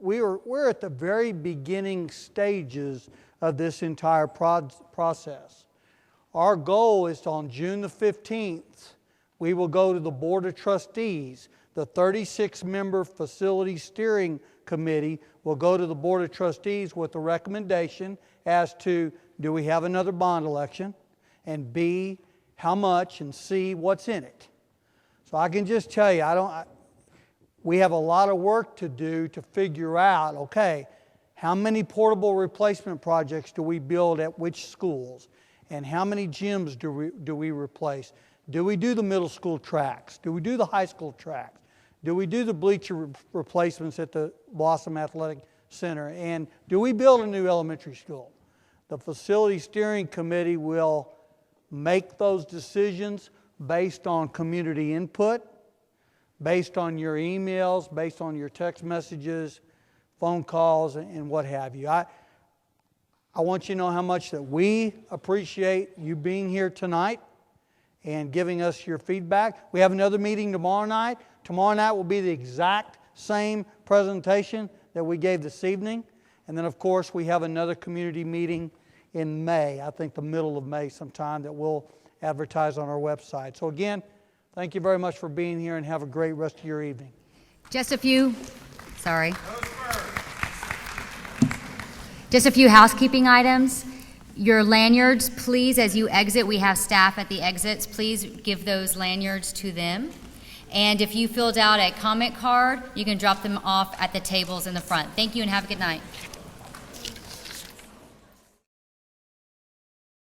we're at the very beginning stages of this entire process. Our goal is on June the 15th, we will go to the Board of Trustees. The 36-member Facility Steering Committee will go to the Board of Trustees with a recommendation as to, do we have another bond election? And B, how much? And C, what's in it? So I can just tell you, we have a lot of work to do to figure out, okay, how many portable replacement projects do we build at which schools? And how many gyms do we replace? Do we do the middle school tracks? Do we do the high school tracks? Do we do the bleacher replacements at the Blossom Athletic Center? And do we build a new elementary school? The Facility Steering Committee will make those decisions based on community input, based on your emails, based on your text messages, phone calls, and what have you. I want you to know how much that we appreciate you being here tonight and giving us your feedback. We have another meeting tomorrow night. Tomorrow night will be the exact same presentation that we gave this evening. And then, of course, we have another community meeting in May, I think the middle of May sometime, that we'll advertise on our website. So again, thank you very much for being here and have a great rest of your evening. Just a few housekeeping items. Your lanyards, please, as you exit, we have staff at the exits, please give those lanyards to them. And if you filled out a comment card, you can drop them off at the tables in the front. Thank you and have a good night.